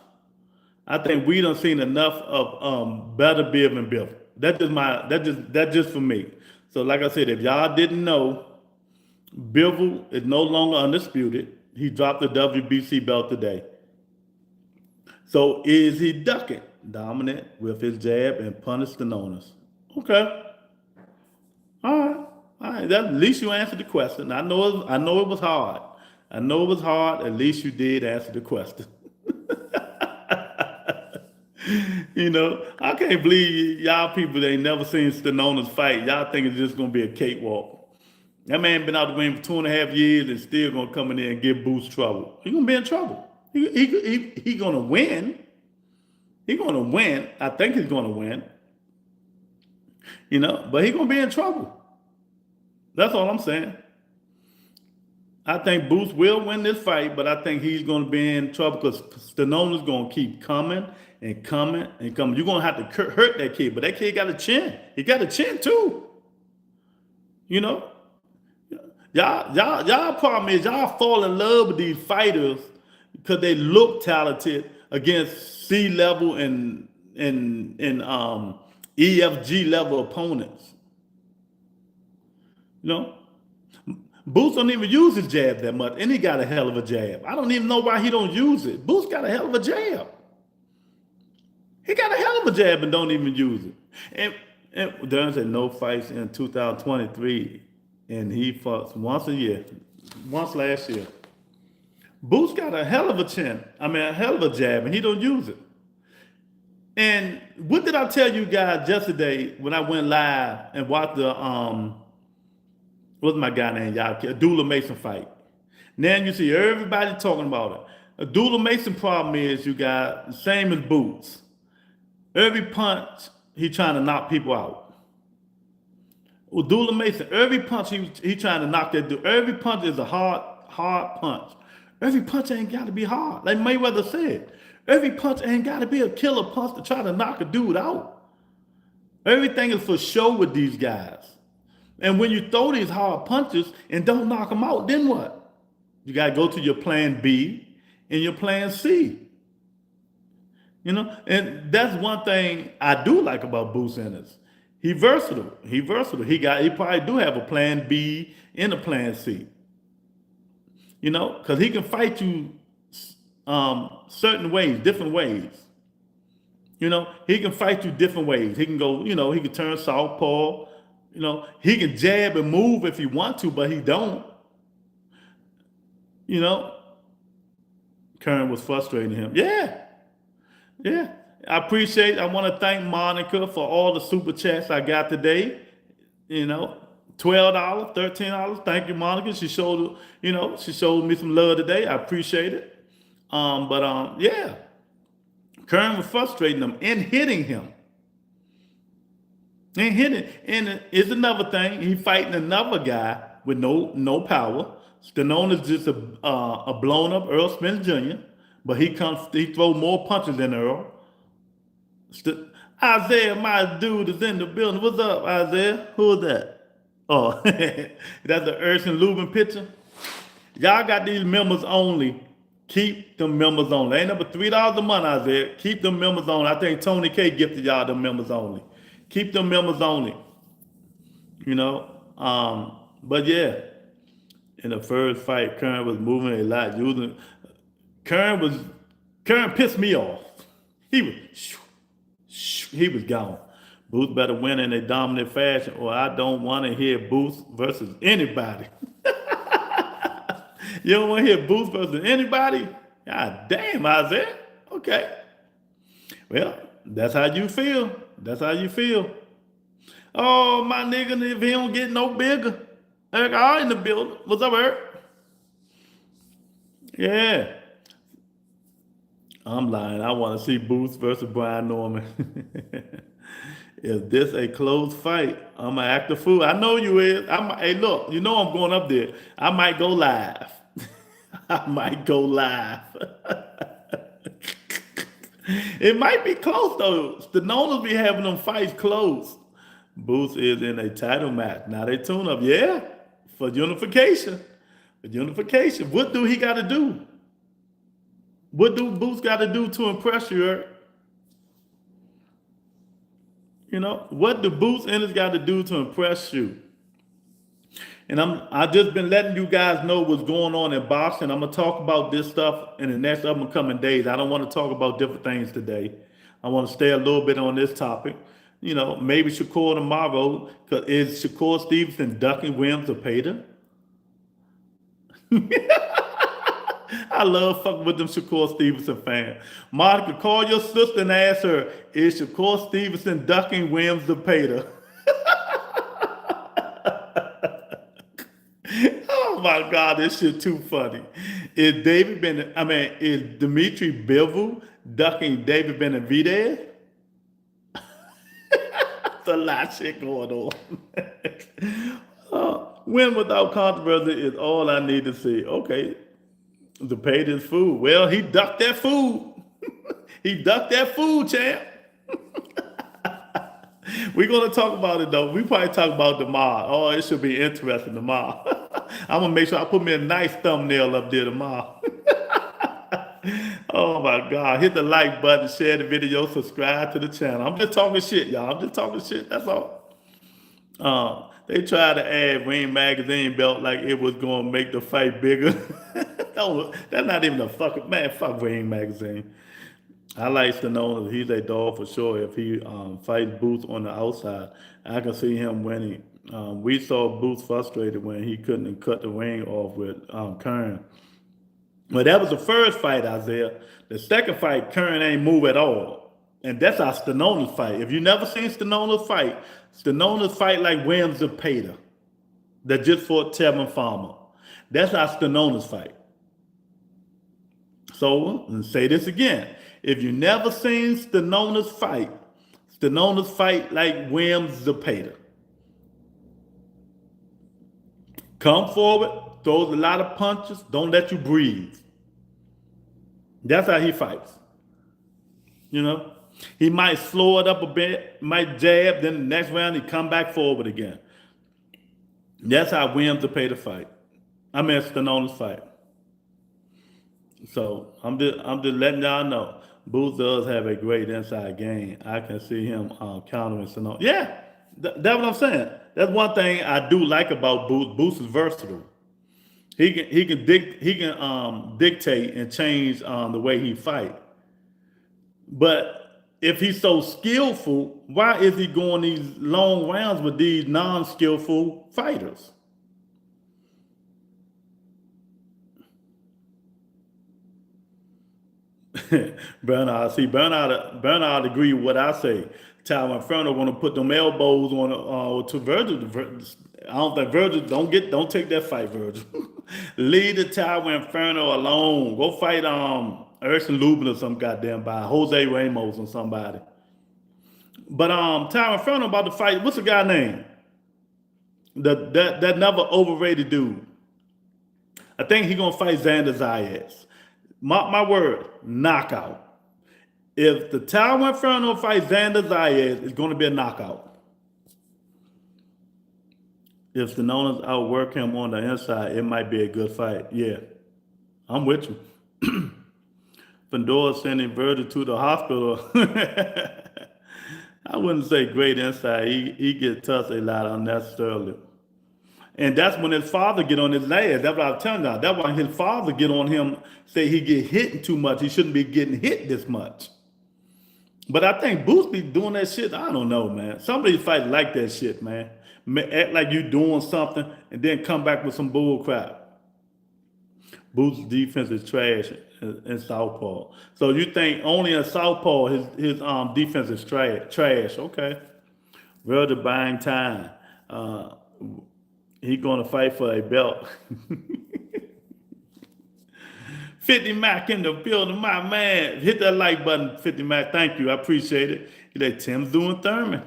I think we done seen enough of better Biv and Biv. That's just for me. So like I said, if y'all didn't know, Bivol is no longer undisputed. He dropped the WBC belt today. So is he ducking? Dominant with his jab and punish the Nonas. Okay. All right. At least you answered the question. I know it was hard. I know it was hard. At least you did answer the question. I can't believe y'all people that ain't never seen Stanona's fight. Y'all think it's just gonna be a cakewalk. That man been out the ring for 2.5 years and still gonna come in there and give Boots trouble. He gonna be in trouble. He gonna win. He gonna win. I think he's gonna win. But he gonna be in trouble. That's all I'm saying. I think Boots will win this fight, but I think he's going to be in trouble because Stanona's going to keep coming and coming and coming. You're going to have to hurt that kid, but that kid got a chin. He got a chin too. Y'all problem is y'all fall in love with these fighters because they look talented against C-level and EFG level opponents. Boots don't even use his jab that much, and he got a hell of a jab. I don't even know why he don't use it. Boots got a hell of a jab. He got a hell of a jab and don't even use it. And Darren said no fights in 2023, and he fought once last year. Boots got a hell of a chin. A hell of a jab, and he don't use it. And what did I tell you guys yesterday when I went live and watched the what's my guy named y'all? Abdullah Mason fight. Now you see everybody talking about it. Abdullah Mason problem is you got same as Boots. Every punch he trying to knock people out. Abdullah Mason, every punch he trying to knock that dude. Every punch is a hard punch. Every punch ain't got to be hard. Like Mayweather said, every punch ain't got to be a killer punch to try to knock a dude out. Everything is for show with these guys. And when you throw these hard punches and don't knock them out, then what? You got to go to your plan B and your plan C. And that's one thing I do like about Boots Ennis. He versatile. He probably do have a plan B and a plan C. Because he can fight you certain ways, different ways. He can fight you different ways. He can go, he can turn southpaw. He can jab and move if he want to, but he don't. Kern was frustrating him. Yeah. I want to thank Monica for all the super chats I got today. $12, $13. Thank you, Monica. She showed me some love today. I appreciate it. Yeah. Kern was frustrating him and hitting him. And it's another thing. He fighting another guy with no power. Stallone is just a blown up Earl Smith Jr., but he throw more punches than Earl. Isaiah, my dude, is in the building. What's up, Isaiah? Who is that? Oh, that's the Erson Lubin picture. Y'all got these members only. Keep them members only. Ain't number $3 a month out there. Keep them members only. I think Tony K gifted y'all them members only. Keep them members only. You know. But yeah, in the first fight, Kern was moving a lot. Kern pissed me off. He was gone. Booth better win in a dominant fashion, or I don't want to hear Booth versus anybody. You don't want to hear Booth versus anybody? God damn, Isaiah. Okay. Well, that's how you feel. That's how you feel. Oh, my nigga, if he don't get no bigger. Eric, all in the building. What's up, Eric? Yeah. I'm lying. I want to see Booth versus Brian Norman. If this a close fight, I'm going to act a fool. I know you is. Hey, look, you know I'm going up there. I might go live. I might go live. It might be close, though. The Nonas be having them fights close. Booth is in a title match. Now they tune up. Yeah, for unification. For unification. What do he got to do? What do Booth got to do to impress you, Eric? You know, what do Booth Ennis got to do to impress you? And I've just been letting you guys know what's going on in boxing. I'm going to talk about this stuff in the next up and coming days. I don't want to talk about different things today. I want to stay a little bit on this topic. You know, maybe Shakur tomorrow. Because is Shakur Stevenson ducking Williams or Pater? I love fucking with them Shakur Stevenson fans. Monica, call your sister and ask her, is Shakur Stevenson ducking Williams or Pater? Oh my God, this shit too funny. Is Dimitri Bivol ducking David Benavidez? That's a lot of shit going on. Win without controversy is all I need to see. Okay. To pay this food. Well, he ducked that food. He ducked that food, champ. We're going to talk about it, though. We probably talk about tomorrow. Oh, it should be interesting tomorrow. I'm going to make sure I put me a nice thumbnail up there tomorrow. Oh, my God. Hit the like button, share the video, subscribe to the channel. I'm just talking shit, y'all. I'm just talking shit. That's all. They tried to add Ring Magazine belt like it was going to make the fight bigger. That's not even a fucking, man, fuck Ring Magazine. I like Stallone. He's a dog for sure. If he fights Booth on the outside, I can see him winning. We saw Booth frustrated when he couldn't cut the ring off with Kern. But that was the first fight, Isaiah. The second fight, Kern ain't move at all. And that's our Stallone's fight. If you never seen Stallone's fight like Williams or Pater that just fought Tevin Farmer. That's our Stallone's fight. So, let's say this again. If you never seen Stallone's fight like Williams or Pater. Come forward, throws a lot of punches, don't let you breathe. That's how he fights. You know? He might slow it up a bit, might jab, then the next round he come back forward again. That's how Williams or Pater fight. Stallone's fight. So I'm just letting y'all know. Booth does have a great inside game. I can see him countering Stallone. Yeah, that's what I'm saying. That's one thing I do like about Booth. Booth is versatile. He can dictate and change the way he fight. But if he's so skillful, why is he going these long rounds with these non-skillful fighters? Bernard agree with what I say. Tyler Inferno want to put them elbows on to Virgil. I don't think Virgil don't take that fight, Virgil. Leave the Tyler Inferno alone. Go fight Erson Lubin or some goddamn by Jose Ramos or somebody. But Tyler Inferno about to fight. What's the guy name? That never overrated dude. I think he gonna fight Xander Zayas. My word, knockout. If the Tower Inferno fights Xander Zayas, it's going to be a knockout. If the owners outwork him on the inside, it might be a good fight. Yeah, I'm with you. Fedor sending Virgil to the hospital. I wouldn't say great inside. He gets touched a lot unnecessarily. And that's when his father get on his ass. That's what I'm telling you. That's why his father get on him, say he get hit too much. He shouldn't be getting hit this much. But I think Boots be doing that shit. I don't know, man. Some of these fights like that shit, man. Act like you doing something and then come back with some bull crap. Boots' defense is trash in Southpaw. So you think only in Southpaw his defense is trash. Okay. Rather buying time. He gonna fight for a belt. 50 Mac in the building, my man. Hit that like button, 50 Mac. Thank you. I appreciate it. That Tim's doing Thurman.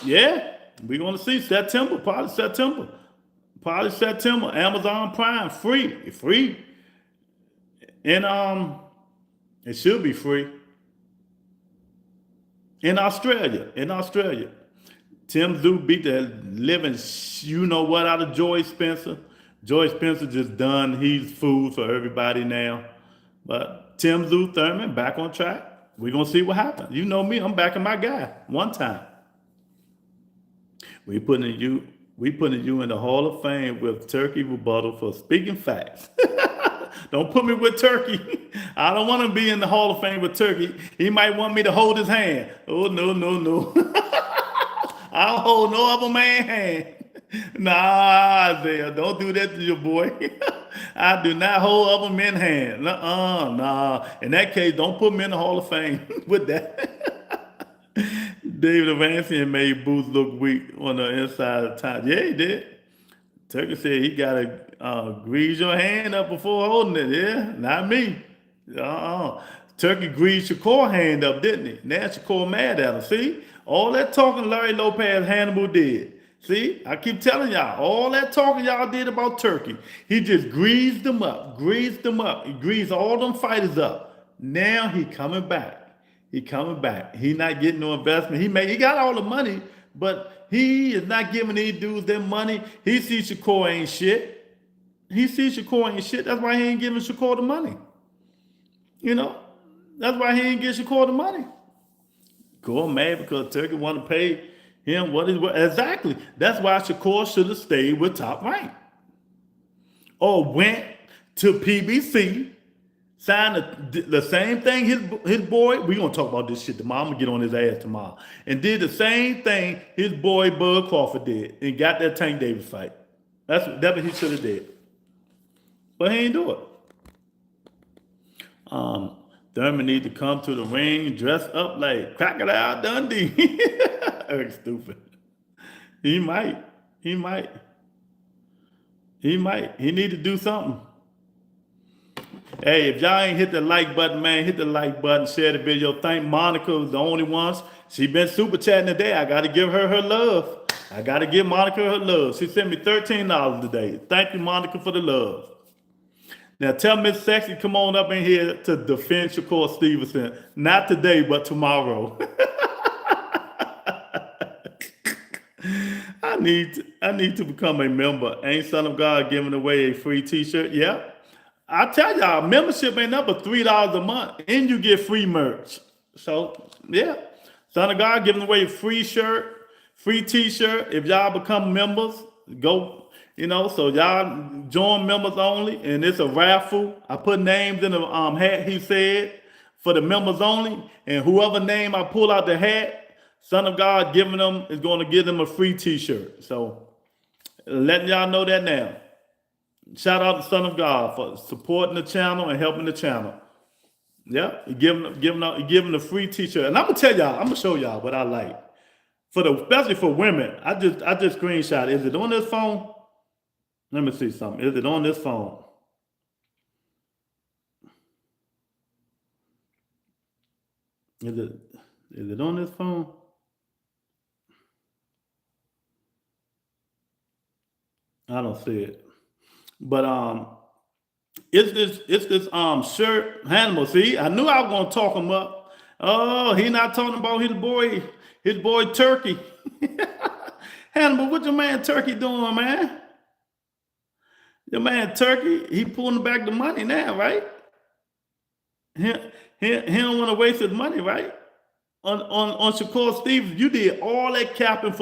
Yeah, we're gonna see September, probably September. Amazon Prime, free. And it should be free. In Australia. Tim Zoo beat the living you know what out of Joy Spencer. Joy Spencer just done. He's food for everybody now. But Tim Zoo Thurman back on track. We're going to see what happens. You know me, I'm backing my guy one time. We putting you in the Hall of Fame with Turkey rebuttal for speaking facts. Don't put me with Turkey. I don't want to be in the Hall of Fame with Turkey. He might want me to hold his hand. Oh, no. I don't hold no other man's hand. Nah, Isaiah, don't do that to your boy. I do not hold other men's hand. Nah. In that case, don't put me in the Hall of Fame with that. David Avancian made Boots look weak on the inside of the time. Yeah, he did. Turkey said he got to grease your hand up before holding it. Yeah, not me. Turkey greased Shakur hand up, didn't he? Now Shakur mad at him. See? All that talking Larry Lopez Hannibal did. See? I keep telling y'all, all that talking y'all did about Turkey. He just greased them up. He greased all them fighters up. Now he coming back. He not getting no investment. He got all the money, but he is not giving these dudes their money. He sees Shakur ain't shit. That's why he ain't giving Shakur the money. You know? That's why he ain't get Shakur the money. Shakur mad because Turkey want to pay him what is what exactly. That's why Shakur should have stayed with Top Rank. Or went to PBC, signed the same thing his boy, we're going to talk about this shit tomorrow. I'm going to get on his ass tomorrow. And did the same thing his boy Bud Crawford did and got that Tank Davis fight. That's what he should have did. But he ain't do it. Thurman need to come to the ring dressed up like Crocodile Dundee. Stupid. He might. He need to do something. Hey, if y'all ain't hit the like button, man, hit the like button, share the video. Thank Monica, the only ones. She been super chatting today. I got to give her her love. I got to give Monica her love. She sent me $13 today. Thank you, Monica, for the love. Now tell Miss Sexy, come on up in here to defend Shakur Stevenson. Not today, but tomorrow. I need to become a member. Ain't Son of God giving away a free t-shirt? Yeah. I tell y'all, membership ain't up but $3 a month, and you get free merch. So yeah. Son of God giving away a free shirt, free t-shirt. If y'all become members, go. You know, so y'all join members only, and it's a raffle. I put names in the hat, he said, for the members only, and whoever name I pull out the hat, Son of God giving them is going to give them a free t-shirt. So letting y'all know that now. Shout out to Son of God for supporting the channel and helping the channel. Yeah, giving a free t-shirt. And I'm gonna tell y'all, I'm gonna show y'all what I like. Especially for women. I just screenshot. Is it on this phone? Let me see something. Is it on this phone? Is it on this phone? I don't see it. But it's this shirt Hannibal. See, I knew I was gonna talk him up. Oh, he not talking about his boy Turkey. Hannibal, what your man Turkey doing, man? Your man Turkey, he pulling back the money now, right? He, he don't want to waste his money, right? On Shakur Stevens, you did all that capping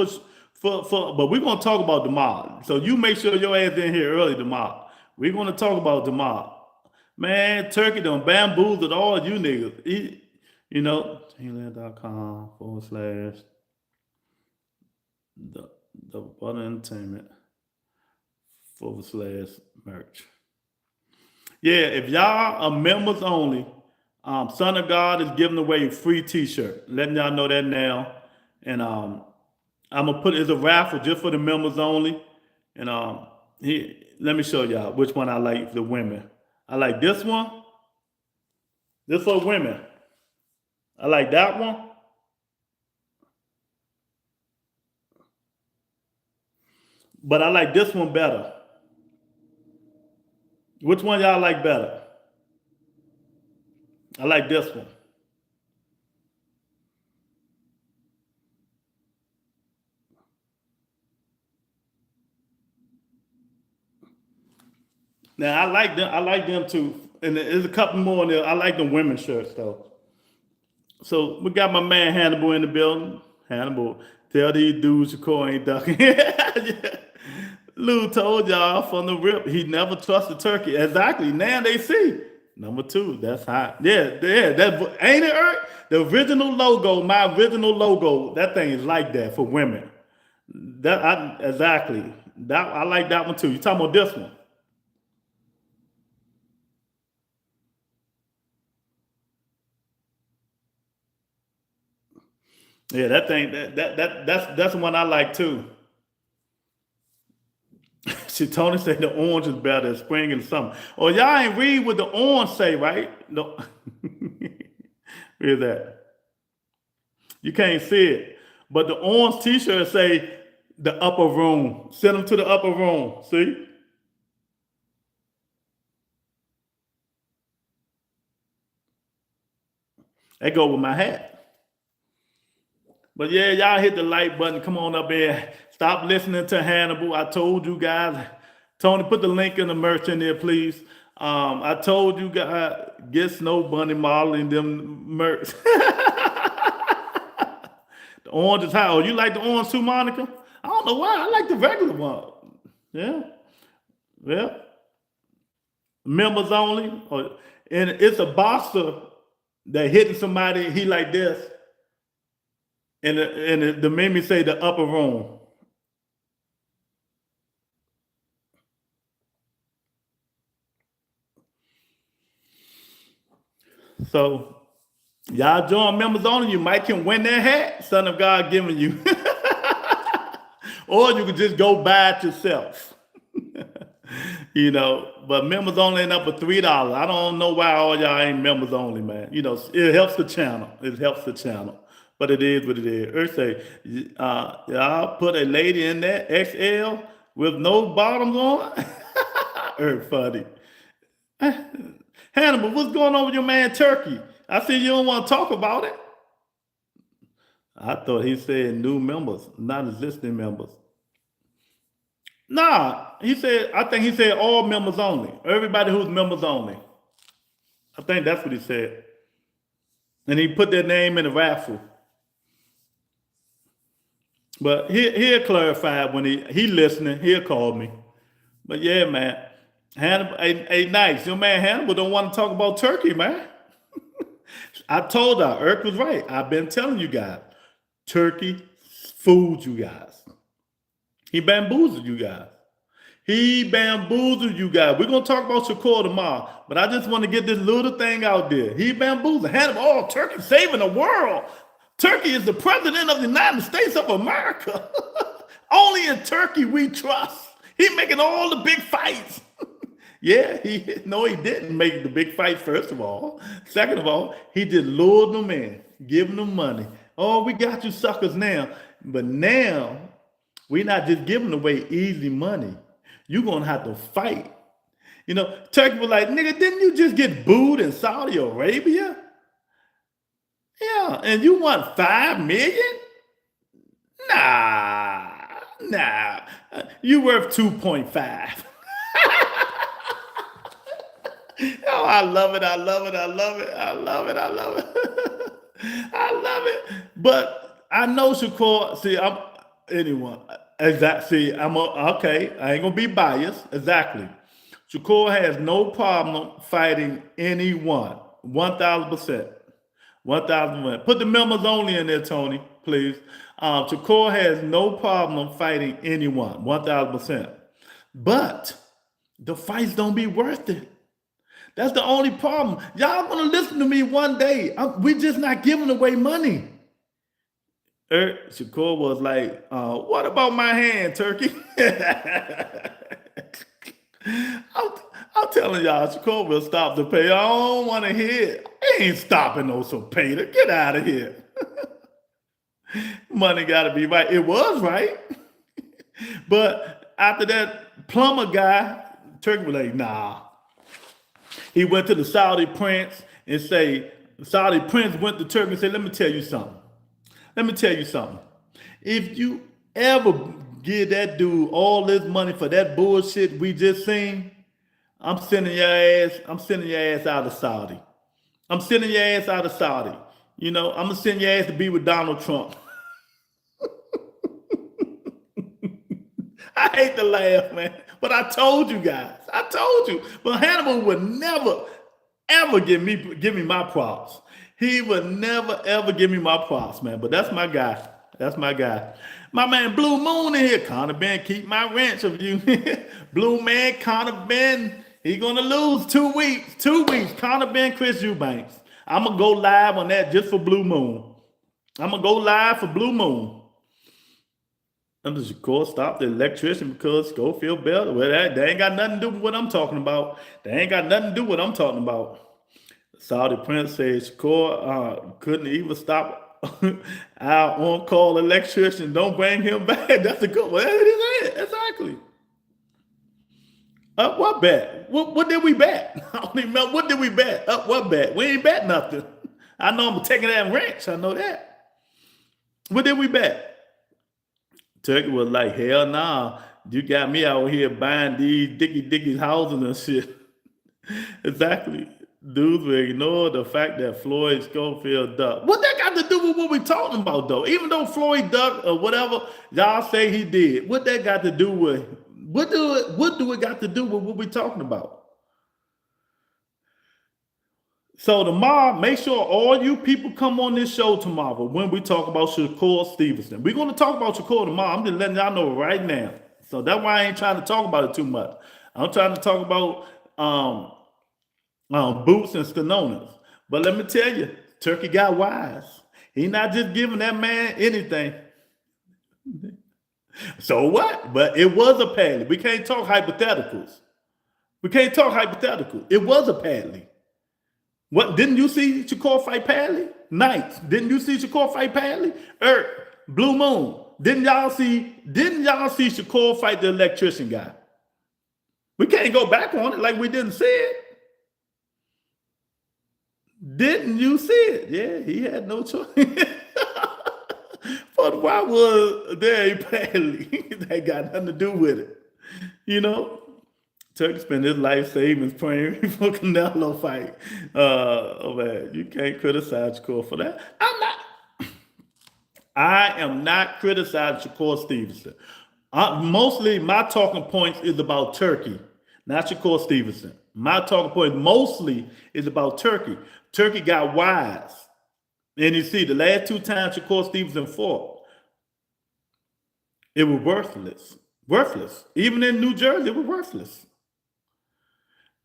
but we're gonna talk about tomorrow. So you make sure your ass in here early tomorrow. We're gonna talk about tomorrow. Man, Turkey done bamboozled all you niggas. You know, TLand.com/ the Butter Entertainment / merch. Yeah, if y'all are members only, Son of God is giving away a free t-shirt. Letting y'all know that now. And I'm gonna put it as a raffle just for the members only. And let me show y'all which one I like for the women. I like this one. This for women. I like that one. But I like this one better. Which one y'all like better? I like this one. Now I like them. I like them too. And there's a couple more in there. I like the women's shirts though. So we got my man Hannibal in the building. Hannibal, tell these dudes your core ain't ducking. Yeah. Lou told y'all from the rip he never trusted Turkey. Exactly. Now they see. Number 2, that's hot. Yeah. That ain't it, Eric? The original logo, my original logo. That thing is like that for women. Exactly. That I like that one too. You talking about this one? Yeah, that thing. That's the one I like too. See, Tony said the orange is better than spring and summer. Oh, y'all ain't read what the orange say, right? No. Hear that? You can't see it. But the orange t-shirt say the upper room. Send them to the upper room. See? That go with my hat. But yeah, y'all hit the like button. Come on up here. Stop listening to Hannibal. I told you guys. Tony, put the link in the merch in there, please. I told you guys, get Snow Bunny modeling them merch. The orange is hot. Oh, you like the orange too, Monica? I don't know why. I like the regular one. Yeah. Yeah. Members only. And it's a boxer that hitting somebody, he like this. And the made me say the upper room. So y'all join members only. You might can win that hat, Son of God giving you. Or you could just go buy it yourself. You know, but members only end up with $3. I don't know why all y'all ain't members only, man. You know, it helps the channel. It helps the channel. But it is what it is. Earth say, y'all put a lady in there, XL, with no bottoms on. Earth funny. Hannibal, what's going on with your man Turkey? I see you don't want to talk about it. I thought he said new members, not existing members. Nah, I think he said all members only. Everybody who's members only. I think that's what he said. And he put their name in the raffle. But he'll clarify when he listening. He'll call me. But yeah, man. Hannibal, hey, nice. Your man Hannibal don't want to talk about Turkey, man. I told her, Eric was right. I've been telling you guys. Turkey fooled you guys. He bamboozled you guys. He bamboozled you guys. We're going to talk about Shakur tomorrow, but I just want to get this little thing out there. He bamboozled. Hannibal, oh, Turkey saving the world. Turkey is the president of the United States of America. Only in Turkey we trust. He making all the big fights. Yeah, he didn't make the big fight, first of all. Second of all, he just lured them in, giving them money. Oh, we got you suckers now. But now, we're not just giving away easy money. You're going to have to fight. You know, Turkey was like, nigga, didn't you just get booed in Saudi Arabia? Yeah, and you want $5 million? Nah, Nah, you worth 2.5. Oh, I love it. I love it. I love it. I love it. I love it. I love it. But I know Shakur. See, I'm anyone. Exactly. See, okay. I ain't gonna be biased. Exactly. Shakur has no problem fighting anyone. 1,000%. 1,000%. Put the members only in there, Tony, please. Shakur has no problem fighting anyone. 1,000%. But the fights don't be worth it. That's the only problem. Y'all gonna listen to me one day. We just not giving away money. Shakur was like, what about my hand, Turkey? I'm telling y'all, Shakur will stop the pay. I don't want to hear it. He ain't stopping no Sopater. Get out of here. Money got to be right. It was right. But after that plumber guy, Turkey was like, nah. He went to the Saudi prince and say, Saudi prince went to Turkey and said, let me tell you something. Let me tell you something. If you ever give that dude all this money for that bullshit we just seen, I'm sending your ass out of Saudi. I'm sending your ass out of Saudi. You know, I'm gonna send your ass to be with Donald Trump. I hate to laugh, man. But I told you guys. I told you. But Hannibal would never, ever give me my props. He would never, ever give me my props, man. But that's my guy. That's my guy. My man Blue Moon in here. Conor Ben, keep my ranch of you. Blue man, Conor Ben. He gonna lose 2 weeks. 2 weeks. Conor Ben, Chris Eubanks. I'm gonna go live on that just for Blue Moon. I'm gonna go live for Blue Moon. I'm just, of course, stop the electrician because Schofield better. Well, that ain't got nothing to do with what I'm talking about. They ain't got nothing to do with what I'm talking about. Saudi Prince says Shakur couldn't even stop our on-call electrician. Don't bring him back. That's a good one. That is it. Exactly. Up what bet? What did we bet? I don't even know. What did we bet? Up what bet? We ain't bet nothing. I know I'm taking that wrench. I know that. What did we bet? Turkey was like, hell nah. You got me out here buying these Dickie houses and shit. Exactly. Dudes will ignore the fact that Floyd Schofield ducked. What that got to do with what we talking about, though? Even though Floyd ducked or whatever y'all say he did, what that got to do with, what do it got to do with what we talking about? So tomorrow, make sure all you people come on this show tomorrow when we talk about Shakur Stevenson. We're going to talk about Shakur tomorrow. I'm just letting y'all know right now. So that's why I ain't trying to talk about it too much. I'm trying to talk about Boots and Stanonas. But let me tell you, Turkey got wise. He not just giving that man anything. So what? But it was a Padley. We can't talk hypotheticals. It was a Padley. What, didn't you see Shakur fight Padley? Knights, didn't you see Shakur fight Padley? Blue Moon, didn't y'all see Shakur fight the electrician guy? We can't go back on it like we didn't see it. Didn't you see it? Yeah, he had no choice. But why was there a Padley? That got nothing to do with it. You know? Turkey spent his life savings praying for Canelo fight. Oh man, you can't criticize Shakur for that. I am not criticizing Shakur Stevenson. Mostly my talking points is about Turkey, not Shakur Stevenson. My talking point mostly is about Turkey. Turkey got wise. And you see, the last 2 times Shakur Stevenson fought, it was worthless. Worthless. Even in New Jersey, it was worthless.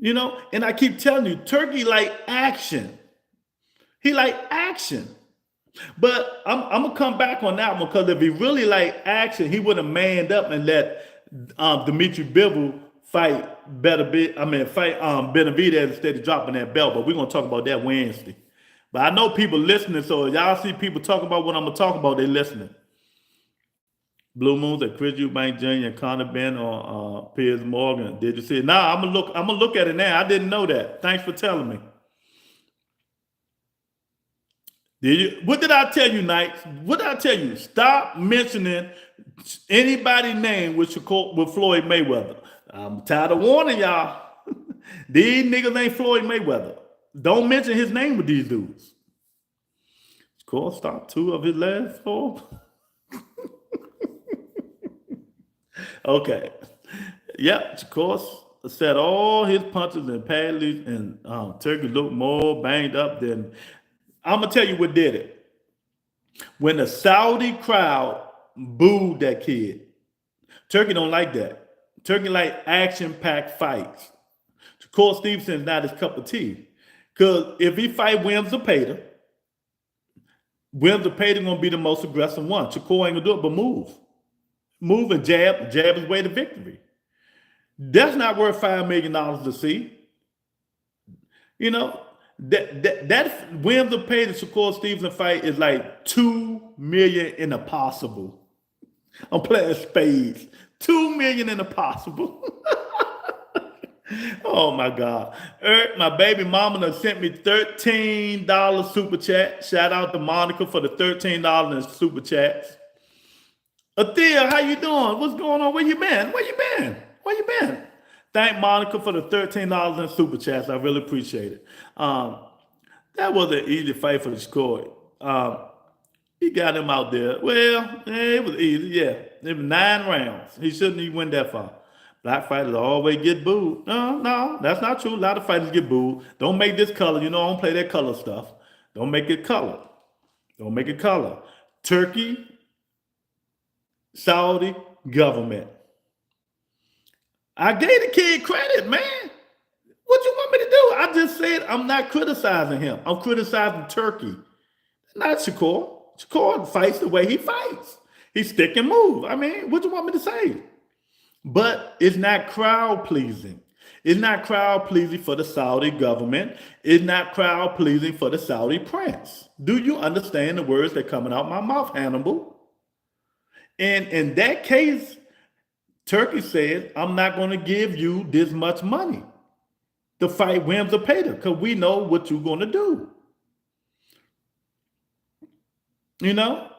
You know, and I keep telling you, Turkey like action. He like action. But I'm gonna come back on that one because if he really like action, he would have manned up and let Dimitri Bivol fight Benavidez instead of dropping that belt. But we're gonna talk about that Wednesday. But I know people listening, so y'all see people talk about what I'm gonna talk about, they listening. Blue Moons at Chris Eubanks Jr. and Conor Ben or Piers Morgan. Did you see it? Nah, I'm gonna look at it now. I didn't know that. Thanks for telling me. Did you? What did I tell you, Knights? What did I tell you? Stop mentioning anybody's name with Floyd Mayweather. I'm tired of warning y'all. These niggas ain't Floyd Mayweather. Don't mention his name with these dudes. Shakur stopped 2 of his last 4. Okay. Yep, Shakur said all his punches and paddles, and Turkey looked more banged up than. I'm gonna tell you what did it. When the Saudi crowd booed that kid, Turkey don't like that. Turkey like action-packed fights. Shakur Stevenson's not his cup of tea. Because if he fight Williams Zepeda gonna be the most aggressive one. Shakur ain't gonna do it but move. Move and jab his way to victory. That's not worth $5 million to see. You know, that Williams Zepeda Shakur Stevenson fight is like $2 million in the possible. I'm playing spades. $2 million in the possible. Oh my God. My baby mama done sent me $13 super chat. Shout out to Monica for the $13 in super chats. Athea, how you doing? What's going on? Where you been? Where you been? Thank Monica for the $13 in super chats. I really appreciate it. That was an easy fight for the score. He got him out there. Well, it was easy. Yeah, it was 9 rounds. He shouldn't even went that far. Black fighters always get booed. No, that's not true. A lot of fighters get booed. Don't make this color. You know, I don't play that color stuff. Don't make it color. Don't make it color. Turkey, Saudi government. I gave the kid credit, man. What you want me to do? I just said I'm not criticizing him. I'm criticizing Turkey, not Shakur. Shakur fights the way he fights. He stick and move. I mean, what you want me to say? But it's not crowd pleasing. It's not crowd pleasing for the Saudi government. It's not crowd pleasing for the Saudi prince. Do you understand the words that are coming out my mouth, Hannibal? And in that case, Turkey said, I'm not going to give you this much money to fight Williams Zepeda because we know what you're going to do. You know,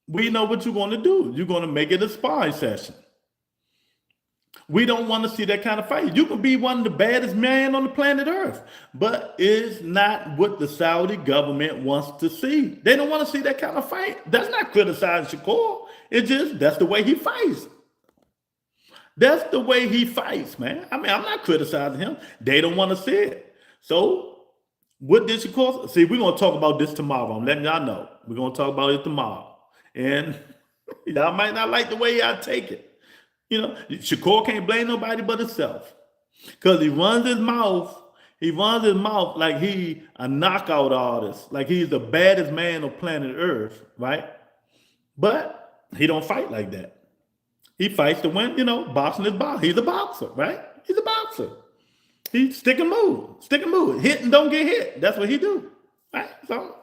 we know what you're going to do. You're going to make it a sparring session. We don't want to see that kind of fight. You can be one of the baddest men on the planet Earth, but it's not what the Saudi government wants to see. They don't want to see that kind of fight. That's not criticizing Shakur. It's just, that's the way he fights. That's the way he fights, man. I mean, I'm not criticizing him. They don't want to see it. So what did Shakur see? We're going to talk about this tomorrow. I'm letting y'all know. We're going to talk about it tomorrow. And y'all might not like the way I take it. You know, Shakur can't blame nobody but himself. Because he runs his mouth like he a knockout artist, like he's the baddest man on planet Earth, right? But he don't fight like that. He fights to win, you know, boxing is boxing. He's a boxer, right? He's a boxer. He stick and move. Hit and don't get hit. That's what he do, right? So,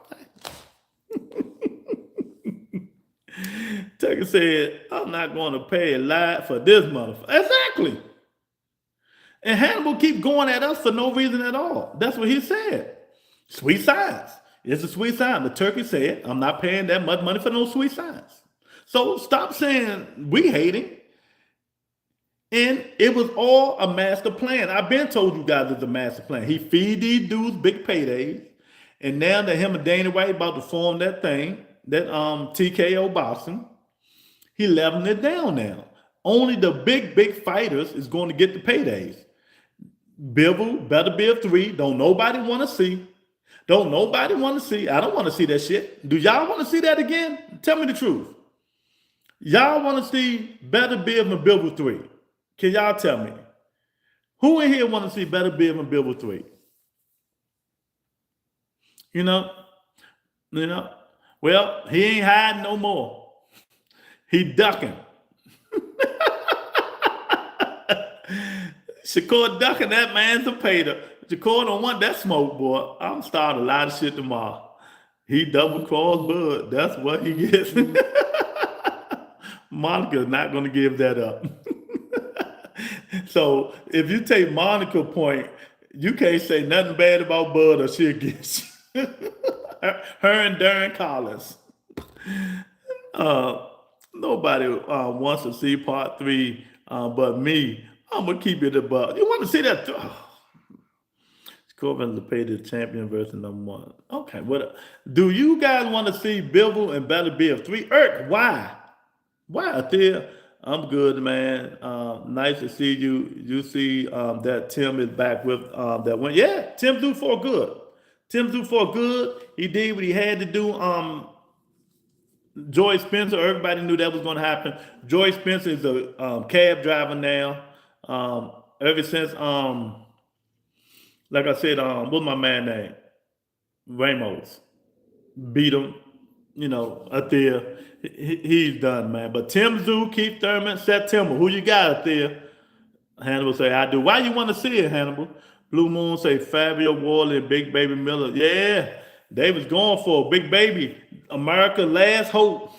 Tucker said, I'm not going to pay a lot for this motherfucker. Exactly. And Hannibal keep going at us for no reason at all. That's what he said. Sweet science. It's a sweet sign. The Turkey said, I'm not paying that much money for no sweet science. So stop saying we hating. And it was all a master plan. I've been told you guys it's a master plan. He feed these dudes big paydays. And now that him and Dana White about to form that thing, that TKO boxing, he leveling it down now. Only the big fighters is going to get the paydays. Bivol, Better Biv 3, don't nobody want to see. Don't nobody want to see. I don't want to see that shit. Do y'all want to see that again? Tell me the truth. Y'all want to see Better Biv and Bivol 3? Can y'all tell me? Who in here want to see Better Biv and Bivol 3? You know? Well, he ain't hiding no more. He ducking. Shakur ducking, that man's a pater. Shakur don't want that smoke, boy. I'm starting a lot of shit tomorrow. He double crossed Bud. That's what he gets. Monica's not going to give that up. So if you take Monica's point, you can't say nothing bad about Bud or she'll get you. her and Darren Collins. Uh, Nobody wants to see part three but me. I'm gonna keep it above. You want to see that? Corbin to pay the champion versus number one. Okay, what do you guys want to see? Bivol and Better Biv 3? Why? Why, Thea? I'm good, man. Nice to see you. You see that Tim is back with that one. Yeah, Tim do for good. Tim do for good. He did what he had to do. Joy Spencer, everybody knew that was going to happen. Joy Spencer is a cab driver now. Ever since, like I said, what's my man name? Ramos. Beat him, up there. He's done, man. But Tim Zoo, Keith Thurman, September. Who you got up there? Hannibal say, I do. Why you want to see it, Hannibal? Blue Moon say, Fabio Wally and Big Baby Miller. Yeah, they was going for Big Baby. America last hope.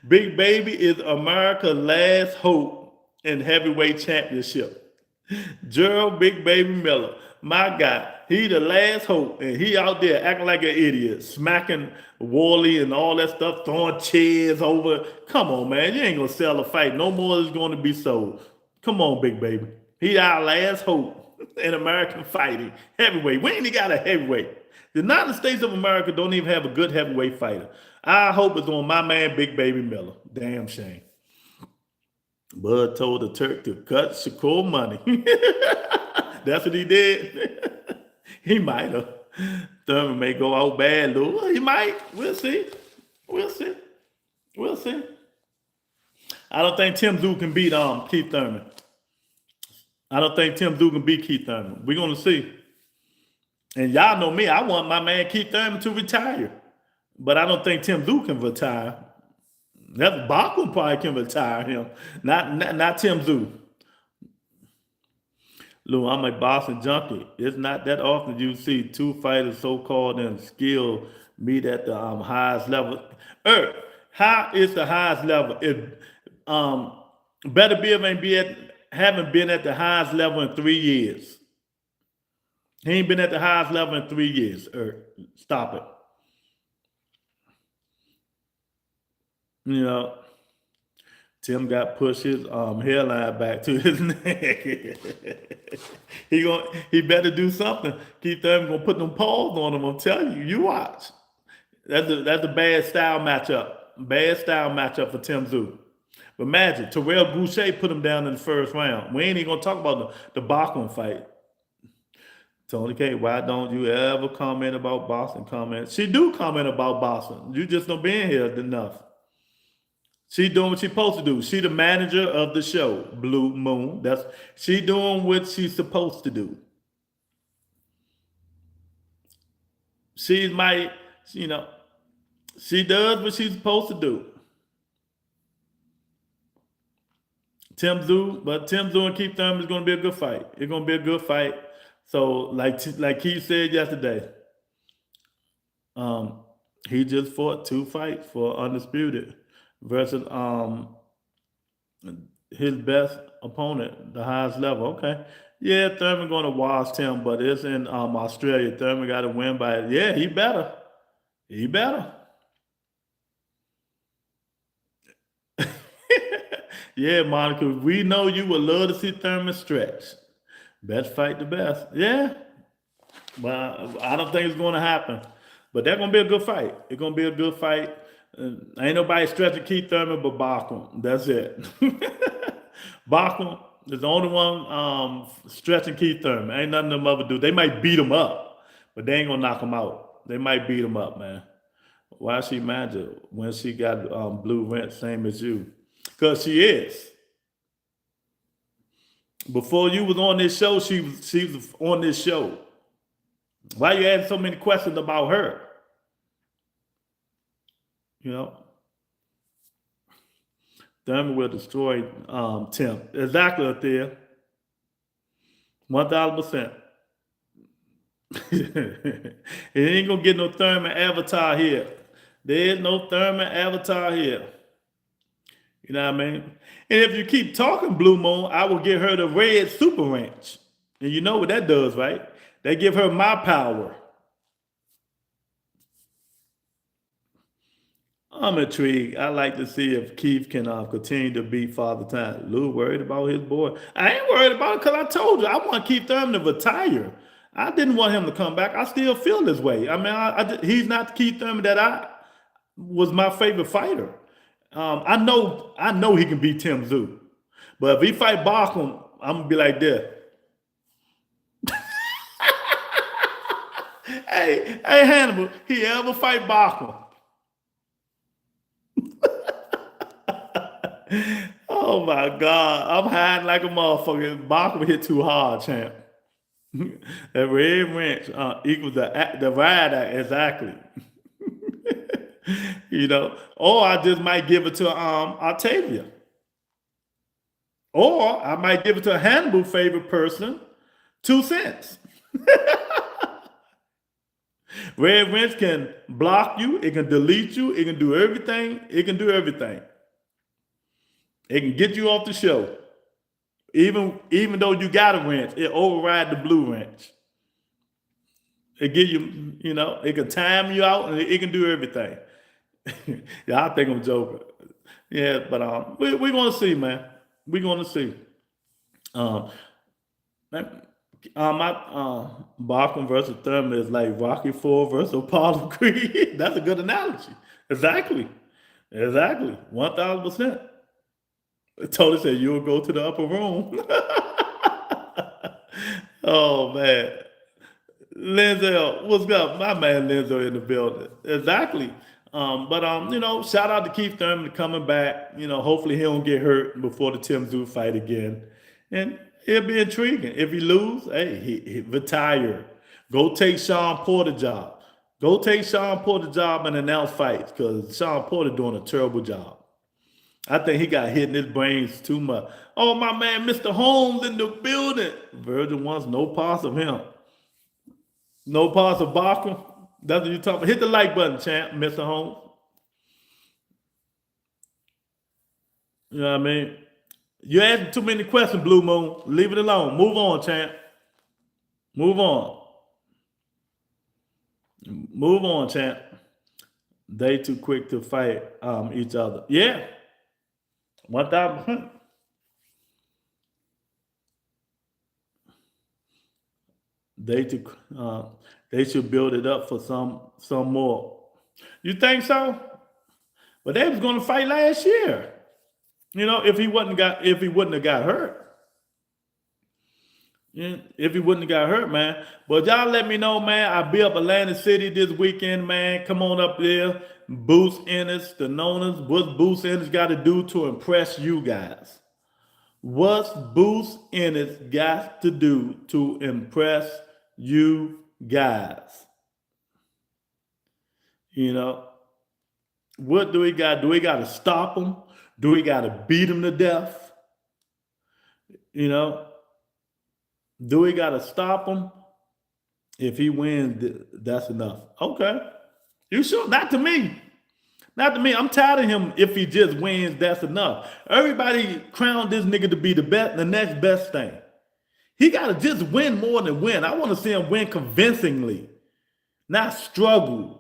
Big Baby is America last hope in heavyweight championship. Gerald Big Baby Miller. My guy, he the last hope, and he out there acting like an idiot, smacking Wally and all that stuff, throwing chairs over. Come on, man, you ain't gonna sell a fight. No more is going to be sold. Come on, Big Baby. He our last hope in American fighting. Heavyweight. We ain't got a heavyweight. The United States of America don't even have a good heavyweight fighter. I hope it's on my man, Big Baby Miller. Damn shame. Bud told the Turk to cut Shakur money. That's what he did. He might have. Thurman may go out bad, though. He might. We'll see. We'll see. We'll see. I don't think Tim Zoo can beat Keith Thurman. I don't think Tim Zoo can beat Keith Thurman. We're going to see. And y'all know me. I want my man Keith Thurman to retire. But I don't think Tim Zoo can retire. That Bachman probably can retire him. Not Tim Zoo. Lou, I'm a Boston junkie. It's not that often you see two fighters so-called in skill meet at the highest level. How is the highest level? If Better Biv haven't been at the highest level in 3 years. He ain't been at the highest level in 3 years. Stop it. Tim got pushed his hairline back to his neck. He better do something. Keith Thurman gonna put them paws on him. I'm telling you, you watch. That's a bad style matchup. Bad style matchup for Tim Zoo. But imagine Terrell Boucher put him down in the first round. We ain't even gonna talk about the Bachman fight. Tony K, why don't you ever comment about Boston? She do comment about Boston. You just don't be in here enough. She doing what she's supposed to do. She the manager of the show, Blue Moon. She doing what she's supposed to do. She does what she's supposed to do. Tim Zoo and Keith Thurman is going to be a good fight. It's going to be a good fight. So, like Keith said yesterday, he just fought 2 fights for undisputed versus his best opponent, the highest level. Okay. Yeah, Thurman going to wash Tim, but it's in Australia. Thurman got to win by it. Yeah, he better. He better. Yeah, Monica, we know you would love to see Thurman stretch. Best fight the best. Yeah. But I don't think it's going to happen. But that's going to be a good fight. It's going to be a good fight. Ain't nobody stretching Keith Thurman but Bachman. That's it. Bachman is the only one stretching Keith Thurman. Ain't nothing them other do. They might beat him up, but they ain't going to knock him out. They might beat him up, man. Why she manager when she got blue rent, same as you? Because she is. Before you was on this show, she was on this show. Why you asking so many questions about her? Thurman will destroy Tim. Exactly, Athea. 1,000%. It ain't gonna get no Thurman avatar here. There is no Thurman avatar here. You know what I mean? And if you keep talking Blue Moon, I will give her the red super ranch. And you know what that does, right? They give her my power. I'm intrigued. I like to see if Keith can continue to be Father Time. Lou worried about his boy. I ain't worried about it because I told you I want Keith Thurman to retire. I didn't want him to come back. I still feel this way. I mean, he's not the Keith Thurman that I was my favorite fighter. I know he can beat Tim Zoo, but if he fight Bachman, I'm gonna be like this. Hey, Hannibal, he ever fight Bachman? Oh my God, I'm hiding like a motherfucker. Bachman hit too hard, champ. The red wrench equals the rider exactly. Or I just might give it to Octavia, or I might give it to a Hannibal favorite person, 2 cents. Red wrench can block you, it can delete you, it can do everything. It can do everything. It can get you off the show. Even though you got a wrench, it override the blue wrench. It give you, it can time you out and it can do everything. Yeah, I think I'm joking. Yeah, but we're gonna see, man. We're gonna see. Um, my Bachman versus Thurman is like Rocky IV versus Apollo Creed. That's a good analogy. Exactly. 1000%. Tony said you'll go to the upper room. Oh man. Lenzel, what's up? My man Lenzel in the building. Exactly. But shout out to Keith Thurman coming back. Hopefully he don't get hurt before the Tim Zoo fight again. And it'll be intriguing. If he lose, hey, he retire. Go take Sean Porter job. Go take Sean Porter job and announce fights because Sean Porter doing a terrible job. I think he got hit in his brains too much. Oh, my man, Mr. Holmes in the building. Virgil wants no parts of him. No parts of Bachman. That's what you talking about. Hit the like button, champ, Mr. Holmes. You know what I mean? You asking too many questions, Blue Moon. Leave it alone. Move on, champ. Move on. Move on, champ. They too quick to fight each other. Yeah. 1000%. They should build it up for some more. You think so? But they was going to fight last year. If he wouldn't have got hurt. Yeah, if he wouldn't have got hurt, man. But y'all let me know, man. I'll be up Atlantic City this weekend, man. Come on up there. Boost Ennis, the Nonas. What's Boost Ennis got to do to impress you guys? What's Boost Ennis got to do to impress you guys? What do we got? Do we got to stop them? Do we got to beat them to death? Do we got to stop him? If he wins, that's enough. Okay. You sure? Not to me. Not to me. I'm tired of him. If he just wins, that's enough. Everybody crowned this nigga to be the next best thing. He got to just win more than win. I want to see him win convincingly, not struggle.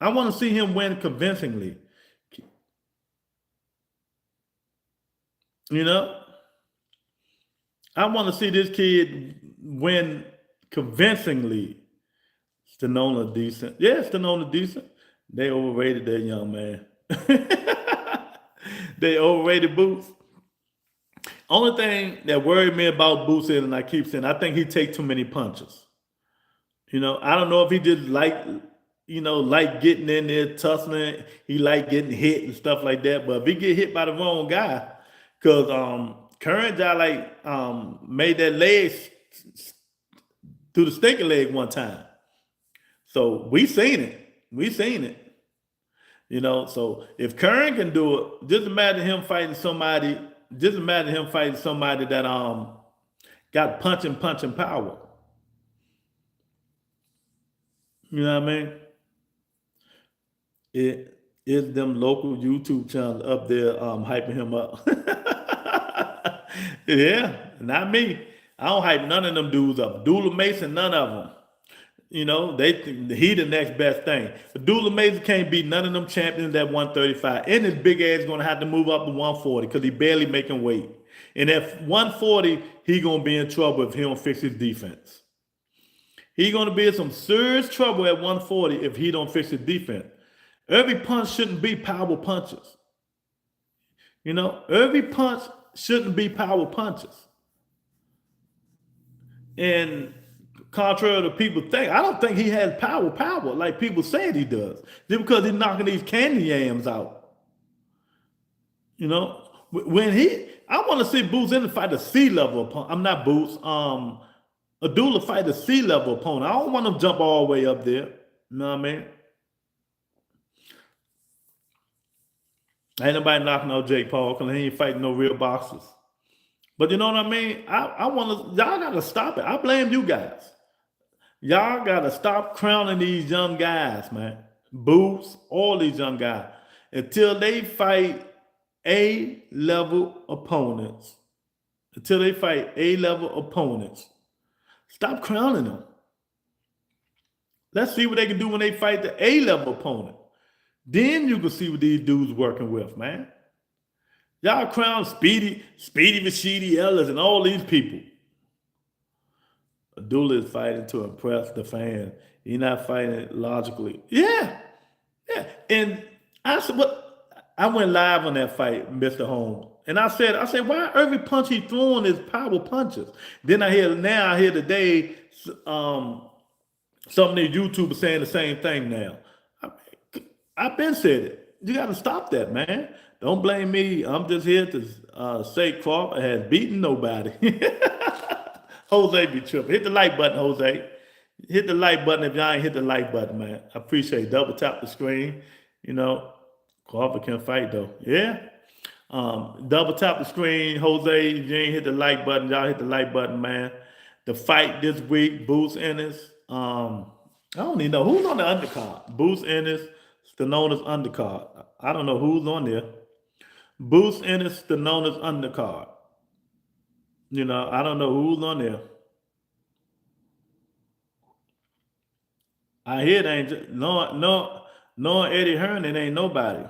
I want to see him win convincingly. I want to see this kid win convincingly. Stenona decent. Yeah, Stenona decent. They overrated that young man. They overrated Boots. Only thing that worried me about Boots is, and I keep saying, I think he takes too many punches. I don't know if he just like getting in there, tussling. He like getting hit and stuff like that. But if he get hit by the wrong guy, because Curran guy made that leg through the stinking leg one time. So we seen it. So if Curran can do it, just imagine him fighting somebody. Just imagine him fighting somebody that got punching power. You know what I mean? It is them local YouTube channels up there hyping him up. Yeah, not me. I don't hype none of them dudes up. Dula Mason, none of them. They think he the next best thing. Abdullah Mason can't beat none of them champions at 135. And his big ass gonna have to move up to 140 because he barely making weight. And at 140, he gonna be in trouble if he don't fix his defense. He gonna be in some serious trouble at 140 if he don't fix his defense. Every punch shouldn't be power punches. Every punch shouldn't be power punches. And contrary to people think, I don't think he has power like people said he does. Just because he's knocking these candy yams out. I want to see Boots Ennis fight a C-level opponent. I'm not Boots. Abdullah fight a C-level opponent. I don't want him to jump all the way up there. You know what I mean? Ain't nobody knocking out Jake Paul because he ain't fighting no real boxers. But you know what I mean? I want to, y'all got to stop it. I blame you guys. Y'all got to stop crowning these young guys, man. Boots, all these young guys. Until they fight A-level opponents. Stop crowning them. Let's see what they can do when they fight the A-level opponent. Then you can see what these dudes working with, man. Y'all crown Speedy Rashidi Ellis and all these people. Abdullah is fighting to impress the fan. He's not fighting logically. Yeah. And I said, I went live on that fight, Mr. Holmes. And I said, why every punch he throwing is power punches? Then I hear today, some of these YouTubers saying the same thing now. I've been said it. You got to stop that, man. Don't blame me. I'm just here to say Crawford has beaten nobody. Jose be tripping. Hit the like button, Jose. Hit the like button if y'all ain't hit the like button, man. I appreciate it. Double tap the screen. Crawford can fight, though. Yeah. Double tap the screen. Jose, if you ain't hit the like button, y'all hit the like button, man. The fight this week, Boots Ennis. I don't even know who's on the undercard. Boots Ennis, Stanona's undercard. I don't know who's on there. Boots Ennis, Stanona's undercard. I don't know who's on there. I hear it ain't no Eddie Hearn, it ain't nobody.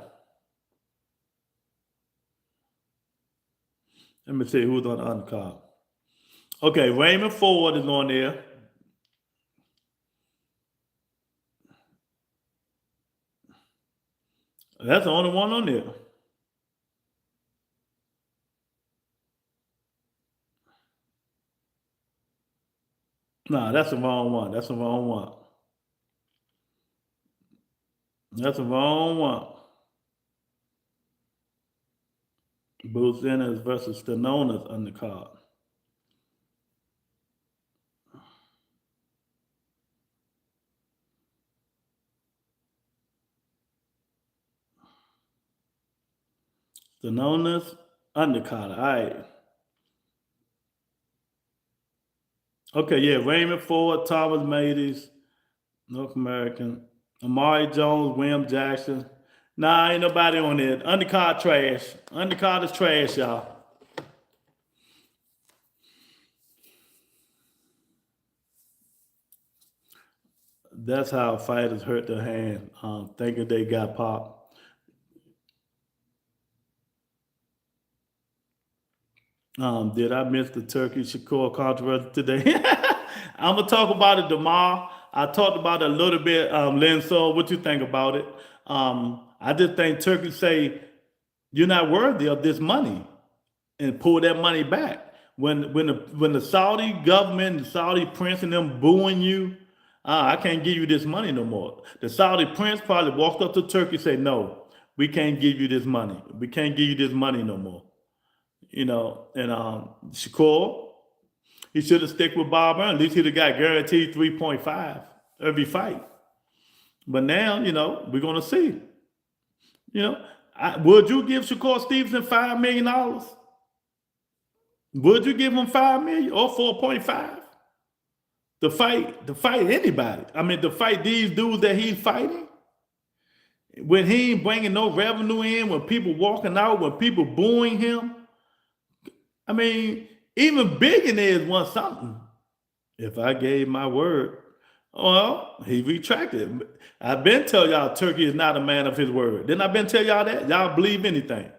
Let me see who's on the undercard. Okay, Raymond Ford is on there. That's the only one on there. Nah, that's the wrong one. That's the wrong one. Boots Ennis versus Stanona's undercard. Stanona's undercard. All right. Okay, yeah. Raymond Ford, Thomas Madies, North American. Amari Jones, William Jackson. Nah, ain't nobody on there. Undercard trash. Undercard is trash, y'all. That's how fighters hurt their hand, thinking they got popped. Did I miss the Turkey Shakur controversy today? I'm gonna talk about it tomorrow. I talked about it a little bit. Lynn, so what you think about it? I just think Turkey say you're not worthy of this money and pull that money back. When the Saudi government, the Saudi prince, and them booing you, I can't give you this money no more. The Saudi prince probably walked up to Turkey and said, "No, we can't give you this money. We can't give you this money no more." And Shakur, he should have stuck with Bob Byrne. At least he'd have got guaranteed 3.5 every fight. But now, we're gonna see. Would you give Shakur Stevenson $5 million? Would you give him $5 million or 4.5 to fight anybody? I mean, to fight these dudes that he's fighting, when he ain't bringing no revenue in, when people walking out, when people booing him. I mean, even billionaires want something. If I gave my word, Well, he retracted. I've been telling y'all Turkey is not a man of his word. Didn't I been tell y'all that? Y'all believe anything.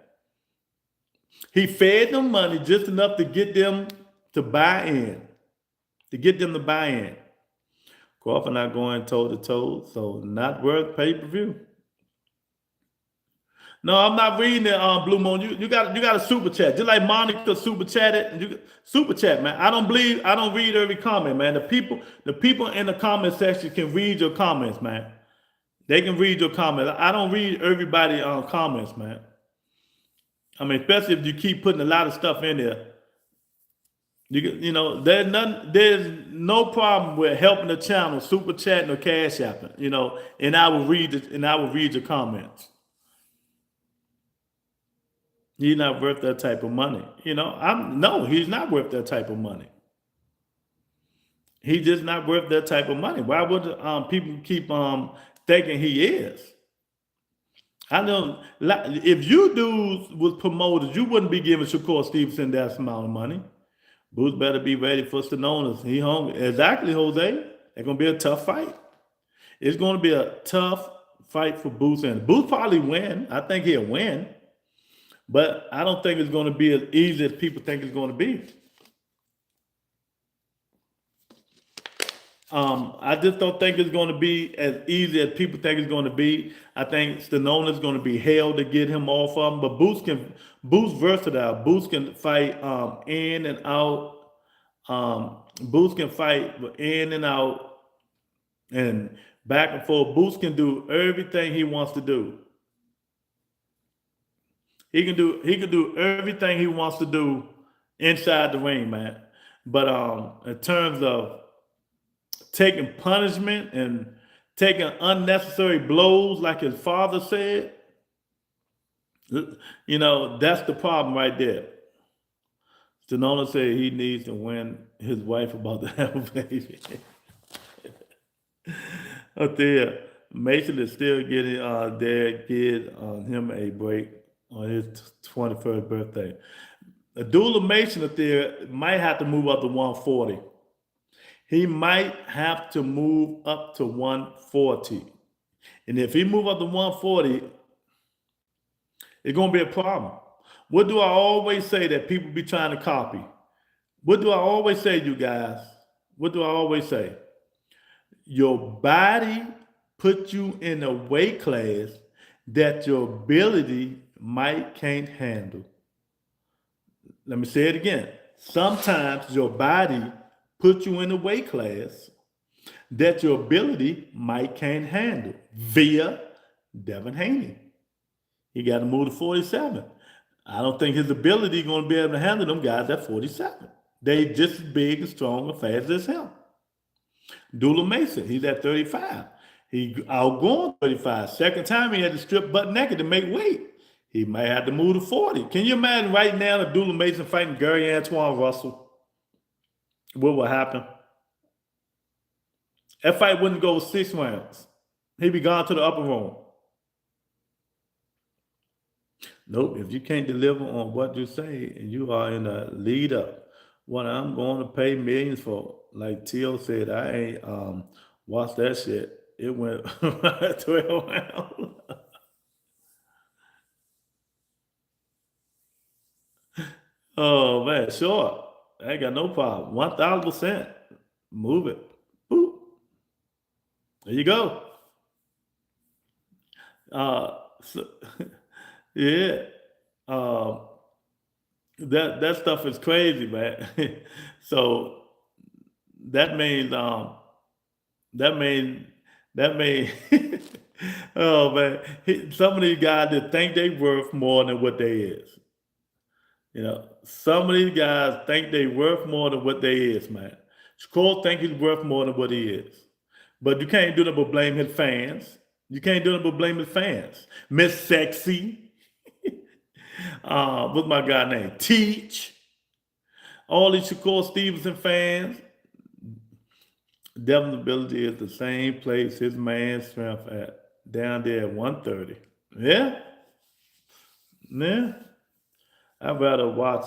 He fed them money just enough to get them to buy in. To get them to buy in. Crawford not going toe to toe, so not worth pay-per-view. No, I'm not reading it, Blue Moon. You got a super chat. Just like Monica super chatted. Super chat, man. I don't read every comment, man. The people in the comment section can read your comments, man. They can read your comments. I don't read everybody comments, man. I mean, especially if you keep putting a lot of stuff in there. There's no problem with helping the channel, super chatting or cash apping, and I will read your comments. He's not worth that type of money. No, he's not worth that type of money. He's just not worth that type of money. Why would people keep thinking he is? I know if you dudes was promoters, you wouldn't be giving Shakur Stevenson that amount of money. Boots better be ready for Stanonis. He hungry. Exactly, Jose. It's gonna be a tough fight. It's gonna be a tough fight for Boots, and Boots probably win. I think he'll win. But I don't think it's going to be as easy as people think it's going to be. I just don't think it's going to be as easy as people think it's going to be. I think Stallone is going to be hell to get him off of him. But Boots versatile. Boots can fight in and out. Boots can fight in and out and back and forth. Boots can do everything he wants to do. He can do everything he wants to do inside the ring, man. But in terms of taking punishment and taking unnecessary blows, like his father said, that's the problem right there. Stanola said he needs to win his wife about to have a baby. Up there, Mason is still getting their kid on him a break on his 21st birthday. A dual Mason up there might have to move up to 140. He might have to move up to 140. And if he move up to 140, it's going to be a problem. What do I always say that people be trying to copy? What do I always say, you guys? What do I always say? Your body puts you in a weight class that your ability can't handle. Let me say it again. Sometimes your body puts you in a weight class that your ability can't handle. Via Devin Haney. He got to move to 47. I don't think his ability is going to be able to handle them guys at 47. They just as big and strong and fast as him. Dula Mason, he's at 35. He outgrown 35. Second time he had to strip butt naked to make weight. He might have to move to 40. Can you imagine right now if Dula Mason fighting Gary Antoine Russell? What would happen? That fight wouldn't go 6 rounds. He'd be gone to the upper room. Nope, if you can't deliver on what you say and you are in a lead up, what I'm going to pay millions for, like Tio said, I ain't watched that shit. It went 12 rounds. Oh man, sure. I ain't got no problem. 1000%. Move it. Boop. There you go. Yeah. That stuff is crazy, man. So that means that means oh man, some of these guys that think they worth more than what they is. Some of these guys think they worth more than what they is, man. Shakur think he's worth more than what he is. But you can't do nothing but blame his fans. You can't do nothing but blame his fans. Miss Sexy. What's my guy name? Teach. All these Shakur Stevenson fans. Devin's ability is the same place his man's strength at. Down there at 130. Yeah. Yeah. I'd rather watch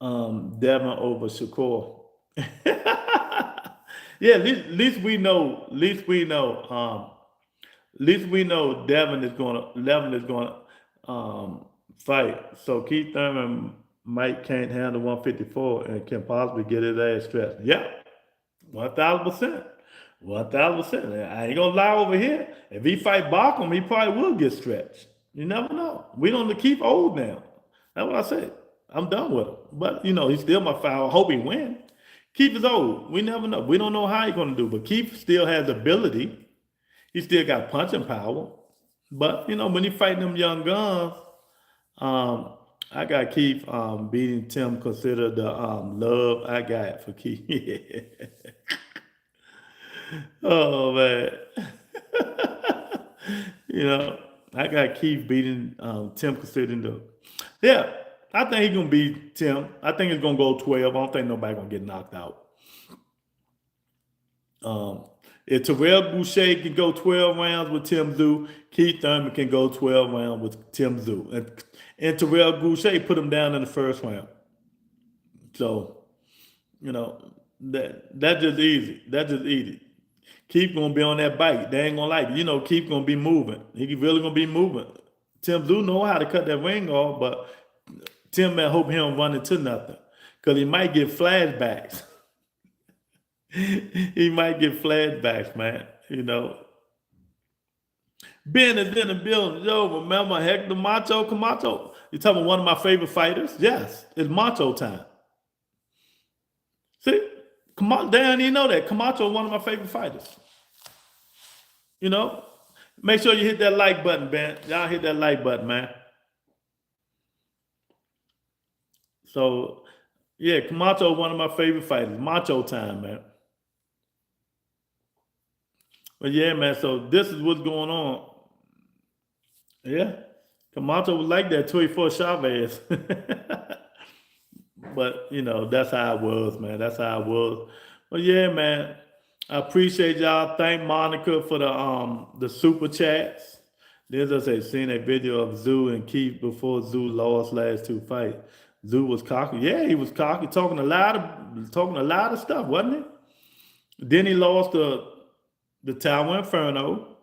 Devin over Shakur. Yeah, at least we know. At least we know. At least we know Devin is gonna fight. So Keith Thurman might can't handle 154 and can possibly get his ass stretched. Yeah, 1,000%. 1,000%. I ain't gonna lie over here. If he fight Bachman, he probably will get stretched. You never know. We don't keep old now. That's what I said. I'm done with him. But he's still my foul. I hope he win. Keith is old. We never know. We don't know how he's gonna do, but Keith still has ability. He still got punching power. But when he fighting them young guns, um, I got Keith beating Tim. Consider the love I got for Keith. Oh man, you know I got Keith beating Tim. Considering the yeah, I think he's gonna beat Tim. I think it's gonna go 12. I don't think nobody gonna get knocked out. Um, if Terrell Boucher can go 12 rounds with Tim Zoo, Keith Thurman can go 12 rounds with Tim Zoo. And Terrell Boucher put him down in the first round. So, you know, that's just easy. That's just easy. Keith gonna be on that bike. They ain't gonna like it. Keith gonna be moving. He really gonna be moving. Tim Zoo know how to cut that ring off, but Tim man hope he don't run into nothing. Cause he might get flashbacks. He might get flashbacks, man. Ben is in the building. Yo, remember Hector Macho Camacho? You talking about one of my favorite fighters? Yes, it's Macho time. See, Camacho, they don't even know that. Camacho is one of my favorite fighters. You know? Make sure you hit that like button, Ben. Y'all hit that like button, man. So, yeah, Camacho is one of my favorite fighters. Macho time, man. But yeah, man, so this is what's going on. Yeah. Camacho was like that till he fought Chavez. But that's how it was, man. That's how it was. But yeah, man, I appreciate y'all. Thank Monica for the super chats. There's I say, seen a video of Zoo and Keith before Zoo lost last two fights. Zoo was cocky. Yeah, he was cocky, talking a lot of stuff, wasn't he? Then he lost the Tower Inferno.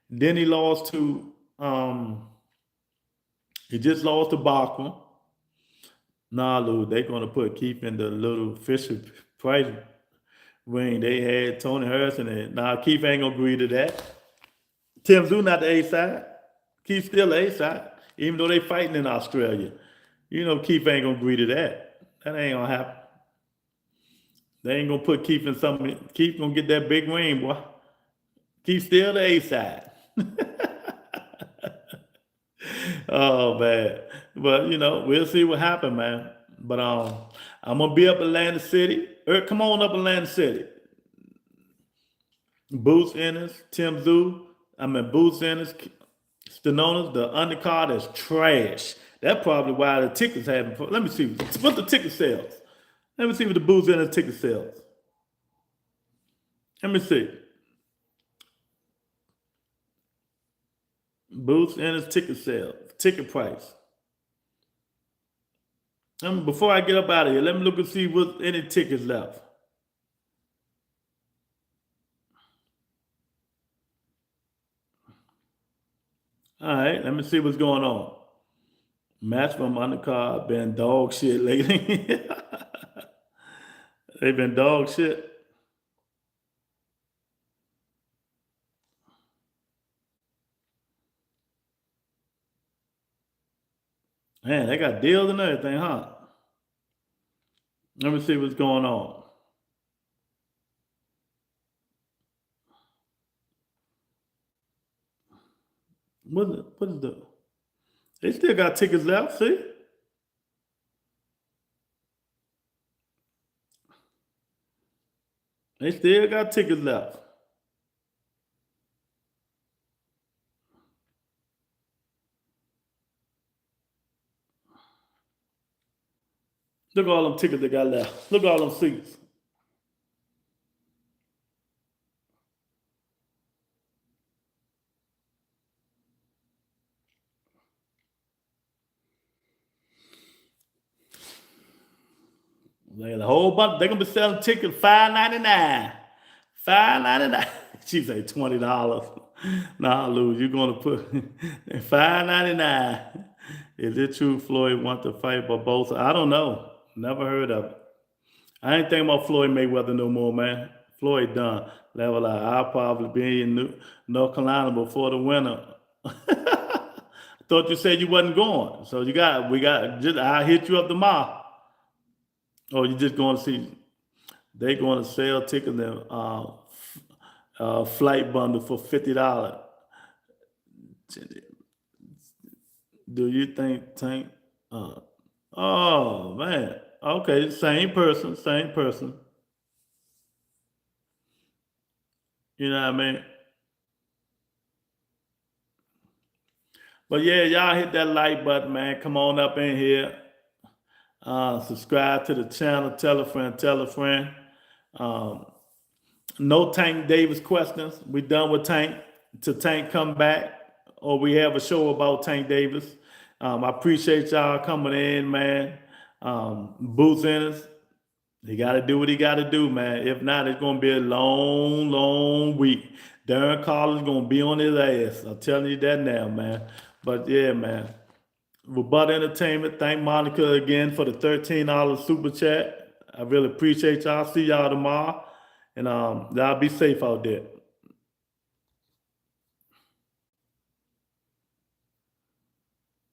Then he lost to he just lost to Bachman. Nah, Lou, they gonna put Keith in the little Fisher Price ring. They had Tony Harrison in it. Nah, Keith ain't gonna agree to that. Tim Zoo not the A side. Keith still the A side, even though they fighting in Australia. Keith ain't gonna agree to that. That ain't gonna happen. They ain't gonna put Keith in something. Keith gonna get that big ring, boy. Keith still the A side. Oh man, but we'll see what happens, man. But I'm gonna be up Atlantic City. Come on up Atlantic City. Boots Ennis, Tim Zoo. Boots Ennis, Stenonas. The undercard is trash. That's probably why the tickets haven't. Let me see what the ticket sales. Let me see what the Boots Ennis ticket sales. Let me see. Boots Ennis ticket sales. Ticket price. Before I get up out of here, let me look and see what any tickets left. All right, let me see what's going on. Match from undercard been dog shit lately. They've been dog shit. Man, they got deals and everything, huh? Let me see what's going on. What is the? They still got tickets left. See, they still got tickets left. Look at all them tickets they got left. Look at all them seats. Like a whole bunch. They're gonna be selling tickets $5.99. $5.99. She say $20. Nah, Lou, you're gonna put $5.99. Is it true Floyd want to fight for both? I don't know. Never heard of it. I ain't thinking about Floyd Mayweather no more, man. Floyd done. Level out. I'll probably be in North Carolina before the winter. Thought you said you wasn't going. So I'll hit you up tomorrow. Or you just going to see, they going to sell tickets and flight bundle for $50. Do you think Tank? Oh man. Okay, same person, same person. You know what I mean? But yeah, y'all hit that like button, man. Come on up in here. Subscribe to the channel. Tell a friend. Tell a friend. No Tank Davis questions. We done with Tank. Till Tank come back, or we have a show about Tank Davis. I appreciate y'all coming in, man. Boots Ennis, he got to do what he got to do, man. If not, it's going to be a long, long week. Darren Carter's going to be on his ass. I'm telling you that now, man. But yeah, man. Rebuttal Entertainment, thank Monica again for the $13 super chat. I really appreciate y'all. See y'all tomorrow. And y'all be safe out there.